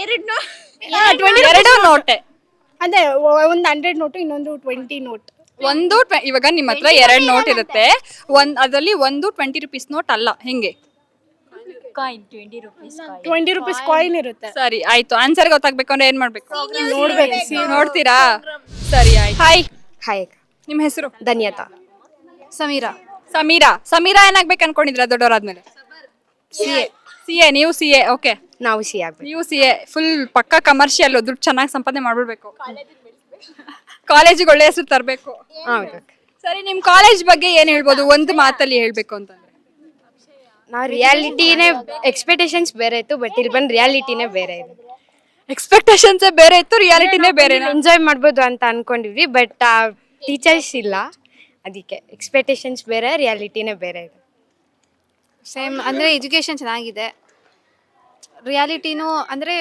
ಎರಡು ನೋಟೆ. ಅದೇ ಒಂದು 100 ನೋಟು, ಇನ್ನೊಂದು 20 ನೋಟ್. ಇವಾಗ ನಿಮ್ಮ ಹತ್ರ 2 ನೋಟ್ ಇರುತ್ತೆ, ಅದರಲ್ಲಿ ಒಂದು 20 ರುಪೀಸ್ ನೋಟ್ ಅಲ್ಲ, ಹೆಂಗೆ? 20 ರೂಪೀಸ್ ಕಾಯಿನ್ ಇರುತ್ತೆ. ಸರಿ ಆಯ್ತು. ಆನ್ಸರ್ ಗೊತ್ತಾಗ್ಬೇಕು ಅಂದ್ರೆ ಏನ್ ಮಾಡ್ಬೇಕು? ನೋಡ್ಬೇಕು. ನೋಡ್ತೀರಾ? ಸರಿ ಆಯ್ತು. ಹಾಯ್. ಹಾಯ್, ನಿಮ್ಮ ಹೆಸರು? ಧನ್ಯತಾ. ಸಮೀರಾ. ಸಮೀರಾ ಏನಾಗ್ಬೇಕು ಅನ್ಕೊಂಡಿದ್ರ ದೊಡ್ಡವರಾದ್ಮೇಲೆ? CA. ನೀವು CA. ಓಕೆ, ನಾವು ಸಿ ಆಗ್ಬೇಕು. ನೀವು CA. ಫುಲ್ ಪಕ್ಕ ಕಮರ್ಷಿಯಲ್, ದುಡ್ಡು ಚೆನ್ನಾಗಿ ಸಂಪಾದನೆ ಮಾಡ್ಬಿಡ್ಬೇಕು, ಕಾಲೇಜಿಗೆ ಒಳ್ಳೆ ಹೆಸರು ತರಬೇಕು. ಹೌದು. ಸರಿ, ನಿಮ್ ಕಾಲೇಜ್ ಬಗ್ಗೆ ಏನ್ ಹೇಳ್ಬೋದು ಒಂದು ಮಾತಲ್ಲಿ ಹೇಳ್ಬೇಕು ಅಂತಂದ್ರೆ? ನಾವು ರಿಯಾಲಿಟಿನೇ, ಎಕ್ಸ್ಪೆಕ್ಟೇಷನ್ಸ್ ಬೇರೆ ಇತ್ತು, ಬಟ್ ಇಲ್ಲಿ ಬಂದು ರಿಯಾಲಿಟಿನೇ ಬೇರೆ ಇದೆ. ಎಕ್ಸ್ಪೆಕ್ಟೇಷನ್ಸ್ ಬೇರೆ ಇತ್ತು, ರಿಯಾಲಿಟಿನೇ ಬೇರೆ. ಎಂಜಾಯ್ ಮಾಡ್ಬೋದು ಅಂತ ಅನ್ಕೊಂಡಿದ್ವಿ, ಬಟ್ ಟೀಚರ್ಸ್ ಇಲ್ಲ, ಅದಕ್ಕೆ ಎಕ್ಸ್ಪೆಕ್ಟೇಷನ್ಸ್ ಬೇರೆ, ರಿಯಾಲಿಟಿನೇ ಬೇರೆ ಇದೆ. ಸೇಮ್ ಅಂದರೆ ಎಜುಕೇಷನ್ ಚೆನ್ನಾಗಿದೆ, ರಿಯಾಲಿಟಿನೂ ಅಂದರೆ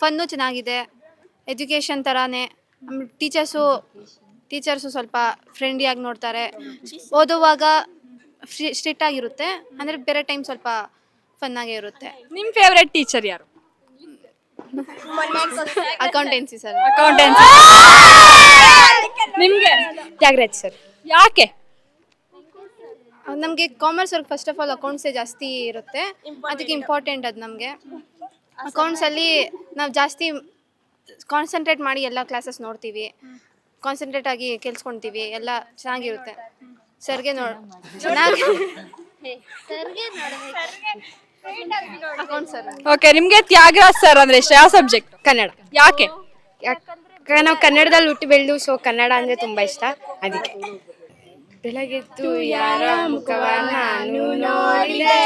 ಫನ್ನು ಚೆನ್ನಾಗಿದೆ, ಎಜುಕೇಷನ್ ಥರನೇ. ಟೀಚರ್ಸು ಸ್ವಲ್ಪ ಫ್ರೆಂಡ್ಲಿಯಾಗಿ ನೋಡ್ತಾರೆ, ಓದುವಾಗ ಸ್ಟ್ರಿಕ್ಟ್ ಆಗಿರುತ್ತೆ, ಅಂದರೆ ಬೇರೆ ಟೈಮ್ ಸ್ವಲ್ಪ ಫನ್ನಾಗೇ ಇರುತ್ತೆ. ನಿಮ್ ಫೇವ್ರೆಟ್ ಟೀಚರ್ ಯಾರು? Accountancy sir. ಅಕೌಂಟೆನ್ಸಿ. ನಿಮ್ಗೆ? ತ್ಯಾಗರಾಜ್ ಸರ್. ಯಾಕೆ? ನಮಗೆ ಕಾಮರ್ಸ್ ಅವ್ರಿಗೆ ಫಸ್ಟ್ ಆಫ್ ಆಲ್ ಅಕೌಂಟ್ಸೇ ಜಾಸ್ತಿ ಇರುತ್ತೆ, ಅದಕ್ಕೆ ಇಂಪಾರ್ಟೆಂಟ್ ಅದು ನಮಗೆ. ಅಕೌಂಟ್ಸಲ್ಲಿ ನಾವು ಜಾಸ್ತಿ ಕಾನ್ಸಂಟ್ರೇಟ್ ಮಾಡಿ ಎಲ್ಲ ಕ್ಲಾಸಸ್ ನೋಡ್ತೀವಿ, ಕಾನ್ಸಂಟ್ರೇಟ್ ಆಗಿ ಕೇಳಿಸ್ಕೊಳ್ತೀವಿ, ಎಲ್ಲ ಚೆನ್ನಾಗಿರುತ್ತೆ. ಸರ್ಗೆ ಚೆನ್ನಾಗಿ ಅಕೌಂಟ್ ಸರ್. ಓಕೆ, ನಿಮ್ಗೆ ತ್ಯಾಗರಾಜ್ ಸರ್ ಅಂದ್ರೆ ಇಷ್ಟ. ಯಾವ ಸಬ್ಜೆಕ್ಟ್? ಕನ್ನಡ. ಯಾಕೆ? ನಾವು ಕನ್ನಡದಲ್ಲಿ ಹುಟ್ಟಿ ಬೆಳೆದು, ಸೊ ಕನ್ನಡ ಅಂದರೆ ತುಂಬ ಇಷ್ಟ, ಅದಕ್ಕೆ. ಬೆಳಗೆದ್ದು ಯಾರ ಮುಖವ ನಾನು ನೋಡಿದೆ,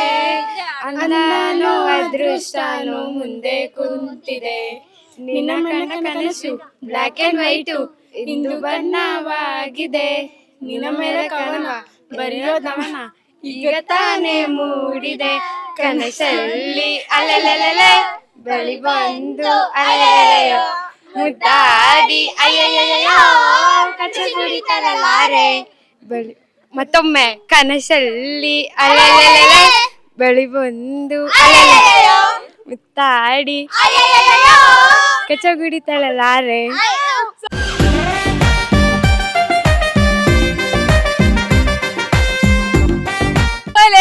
ಅಂದಾನೋ ಅದೃಷ್ಟನೋ ಮುಂದೆ ಕುಂತಿದೆ, ನಿನ್ನ ಕನಸು ಬ್ಲ್ಯಾಕ್ ಅಂಡ್ ವೈಟು ಇಂದು ಬಣ್ಣವಾಗಿದೆ, ನಿನ್ನ ಮೇಲೆ ಕವನ ಬರೆಯೋದವನ ಈಗ ತಾನೇ ಮೂಡಿದೆ, ಕನಸಲ್ಲಿ ಅಲೆಲೆಲೆ ಬಳಿ ಬಂದು ಅಲೆಲೆಲೆಯೋ ಮುದ್ದಾಡಿ ಅಯ್ಯಯ್ಯಯ್ಯೋ ಕಚ್ಚೆ ಕುಡಿತಲಾರೆ ಬಳಿ. ಮತ್ತೊಮ್ಮೆ ಕನಸಲ್ಲಿ ಅಲೆಲೆಲೆ ಬಳಿ ಬಂದು ಅಲೆಲೆಲೆಯೋ ಮುತ್ತಾಡಿ ಕಚ್ಚಗುಡಿತಳಲಾರೆ.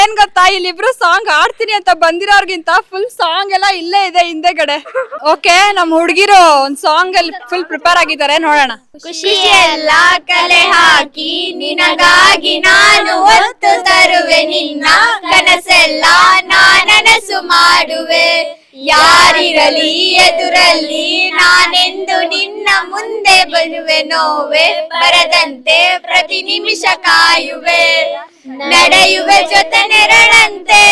ಏನ್ ಗೊತ್ತಾ, ಇಲ್ಲಿಬ್ರು ಸಾಂಗ್ ಆಡ್ತೀನಿ ಅಂತ ಬಂದಿರೋರ್ಗಿಂತ ಫುಲ್ ಸಾಂಗ್ ಎಲ್ಲ ಇಲ್ಲೇ ಇದೆ ಹಿಂದೆಗಡೆ. ಓಕೆ, ನಮ್ ಹುಡುಗಿರು ಒಂದ್ ಸಾಂಗ್ ಅಲ್ಲಿ ಫುಲ್ ಪ್ರಿಪೇರ್ ಆಗಿದ್ದಾರೆ, ನೋಡೋಣ. ಖುಷಿಯೆಲ್ಲ ಕಲೆ ಹಾಕಿ ನಿನಗಾಗಿ ನಾನು ಹೊತ್ತು ತರುವೆ, ನಿನ್ನ ಕನಸೆಲ್ಲ ನಾನನಸು ಮಾಡುವೆ, ಯಾರಿರಲಿ ಎದುರಲ್ಲಿ ನಾನೆಂದು ನಿನ್ನ ಮುಂದೆ ಬರುವೆ, ನೋವೆ ಬರದಂತೆ ಪ್ರತಿ ನಿಮಿಷ ಕಾಯುವೆ, ನಡೆಯುವೆ ಜೊತೆ ನೆರಳಂತೆ,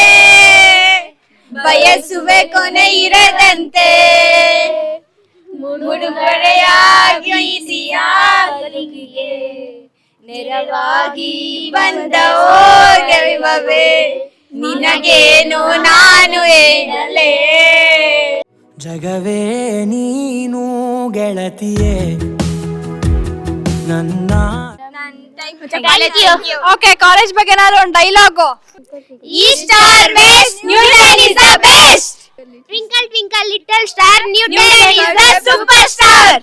ಬಯಸುವೆ ಕೊನೆ ಇರದಂತೆ, ಮುಡುಗಡೆಯಾಗಿ ಸಿಯಾಗಿಯೇ ನೆರವಾಗಿ ಬಂದ ಓರ್ಗವಿವೇ, ನಿನಗೇನು ನಾನು ಏನಲೇ. ಜಗವೇ ನೀನು ಗೆಳತಿಯೇ ನನ್ನ. ಓಕೆ, ಕಾಲೇಜ್ ಬಗ್ಗೆ ಏನಾದ್ರು ಒಂದು dialogue. East or West, Newton is the best. Twinkle twinkle little star, Newton is the superstar.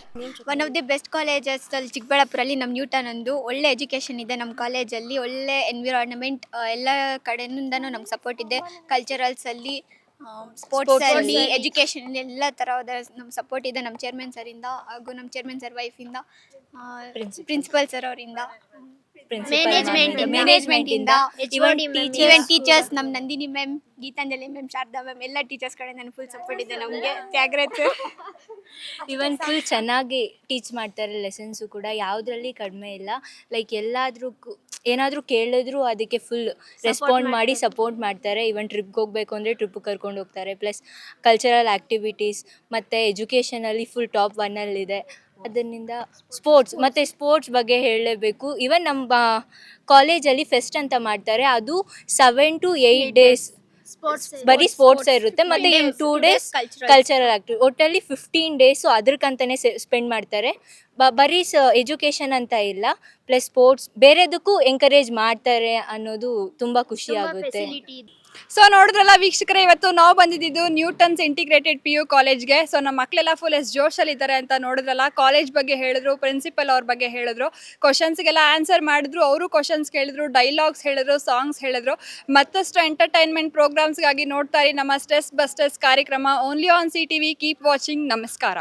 One of the best colleges ಅಲ್ಲಿ ಚಿಕ್ಕಬಳ್ಳಾಪುರಲ್ಲಿ ನಮ್ಮ ನ್ಯೂಟನ್ ಒಂದು ಒಳ್ಳೆ ಎಜುಕೇಷನ್ ಇದೆ ನಮ್ಮ ಕಾಲೇಜಲ್ಲಿ, ಒಳ್ಳೆ ಎನ್ವಿರಾನ್ಮೆಂಟ್, ಎಲ್ಲ ಕಡೆಯಿಂದನೂ ನಮ್ಗೆ ಸಪೋರ್ಟ್ ಇದೆ. ಕಲ್ಚರಲ್ಸಲ್ಲಿ, ಸ್ಪೋರ್ಟ್ಸಲ್ಲಿ, ಎಜುಕೇಷನ್ ಎಲ್ಲ ಥರದ ನಮ್ಮ ಸಪೋರ್ಟ್ ಇದೆ ನಮ್ಮ ಚೇರ್ಮನ್ ಸರಿಂದ ಹಾಗೂ ನಮ್ಮ ಚೇರ್ಮನ್ ಸರ್ ವೈಫಿಂದ, ಪ್ರಿನ್ಸಿಪಲ್ ಸರ್ ಅವರಿಂದ, ಮ್ಯಾನೇಜ್ಮೆಂಟ್ ಇಂದ, ಈವನ್ ಟೀಚರ್ಸ್ ನಮ್ಮ Nandini ma'am, Geetanjali ma'am, Sharada ma'am, ಎಲ್ಲ ಟೀಚರ್ಸ್ ಕಡೆ ನಾನು ಫುಲ್ ಸಪೋರ್ಟ್ ಇದೆ ನಮಗೆ. ತ್ಯಾಗರಾಜ್ ಇವನ್ ಫುಲ್ ಚೆನ್ನಾಗಿ ಟೀಚ್ ಮಾಡ್ತಾರೆ, ಲೆಸನ್ಸು ಕೂಡ ಯಾವುದ್ರಲ್ಲಿ ಕಡಿಮೆ ಇಲ್ಲ. ಲೈಕ್ ಎಲ್ಲಾದ್ರೂ ಏನಾದರೂ ಕೇಳಿದ್ರು ಅದಕ್ಕೆ ಫುಲ್ ರೆಸ್ಪಾಂಡ್ ಮಾಡಿ ಸಪೋರ್ಟ್ ಮಾಡ್ತಾರೆ. ಇವನ್ ಟ್ರಿಪ್ಗೆ ಹೋಗಬೇಕು ಅಂದರೆ ಟ್ರಿಪ್ ಕರ್ಕೊಂಡು ಹೋಗ್ತಾರೆ. ಪ್ಲಸ್ ಕಲ್ಚರಲ್ ಆ್ಯಕ್ಟಿವಿಟೀಸ್ ಮತ್ತು ಎಜುಕೇಷನಲ್ಲಿ ಫುಲ್ ಟಾಪ್ 1ಅಲ್ಲಿದೆ. ಅದರಿಂದ ಸ್ಪೋರ್ಟ್ಸ್ ಬಗ್ಗೆ ಹೇಳಲೇಬೇಕು. ಇವನ್ ನಮ್ಮ ಕಾಲೇಜಲ್ಲಿ ಫೆಸ್ಟ್ ಅಂತ ಮಾಡ್ತಾರೆ, ಅದು 7 to 8 days ಬರೀ ಸ್ಪೋರ್ಟ್ಸ್ ಇರುತ್ತೆ. ಮತ್ತು ಇನ್ನು 2 days ಕಲ್ಚರಲ್ ಆ್ಯಕ್ಟಿವಿಟಿ, ಒಟ್ಟಲ್ಲಿ 15 days ಅದಕ್ಕಂತಲೇ ಸ್ಪೆಂಡ್ ಮಾಡ್ತಾರೆ. ಬರೀ ಎಜುಕೇಷನ್ ಅಂತ ಇಲ್ಲ, ಪ್ಲಸ್ ಸ್ಪೋರ್ಟ್ಸ್ ಬೇರೆದಕ್ಕೂ ಎಂಕರೇಜ್ ಮಾಡ್ತಾರೆ ಅನ್ನೋದು ತುಂಬ ಖುಷಿ ಆಗುತ್ತೆ. ಸೊ ನೋಡಿದ್ರಲ್ಲ ವೀಕ್ಷಕರೇ, ಇವತ್ತು ನಾವು ಬಂದಿದ್ದು ನ್ಯೂಟನ್ಸ್ ಇಂಟಿಗ್ರೇಟೆಡ್ PU ಕಾಲೇಜ್ಗೆ. ಸೊ ನಮ್ಮ ಮಕ್ಕಳೆಲ್ಲ ಫುಲ್ ಜೋಶಲ್ಲಿ ಇದ್ದಾರೆ ಅಂತ ನೋಡಿದ್ರಲ್ಲ. ಕಾಲೇಜ್ ಬಗ್ಗೆ ಹೇಳಿದ್ರು, ಪ್ರಿನ್ಸಿಪಲ್ ಅವ್ರ ಬಗ್ಗೆ ಹೇಳಿದ್ರು, ಕ್ವಶನ್ಸ್ಗೆಲ್ಲ ಆನ್ಸರ್ ಮಾಡಿದ್ರು, ಅವರು ಕ್ವಶನ್ಸ್ ಕೇಳಿದ್ರು, ಡೈಲಾಗ್ಸ್ ಹೇಳಿದ್ರು, ಸಾಂಗ್ಸ್ ಹೇಳಿದ್ರು. ಮತ್ತಷ್ಟು ಎಂಟರ್ಟೈನ್ಮೆಂಟ್ ಪ್ರೋಗ್ರಾಮ್ಸ್ಗಾಗಿ ನೋಡ್ತಾರೆ ನಮ್ಮ ಸ್ಟ್ರೆಸ್ ಬಸ್ಟರ್ಸ್ ಕಾರ್ಯಕ್ರಮ only on CTV. Keep watching. ನಮಸ್ಕಾರ.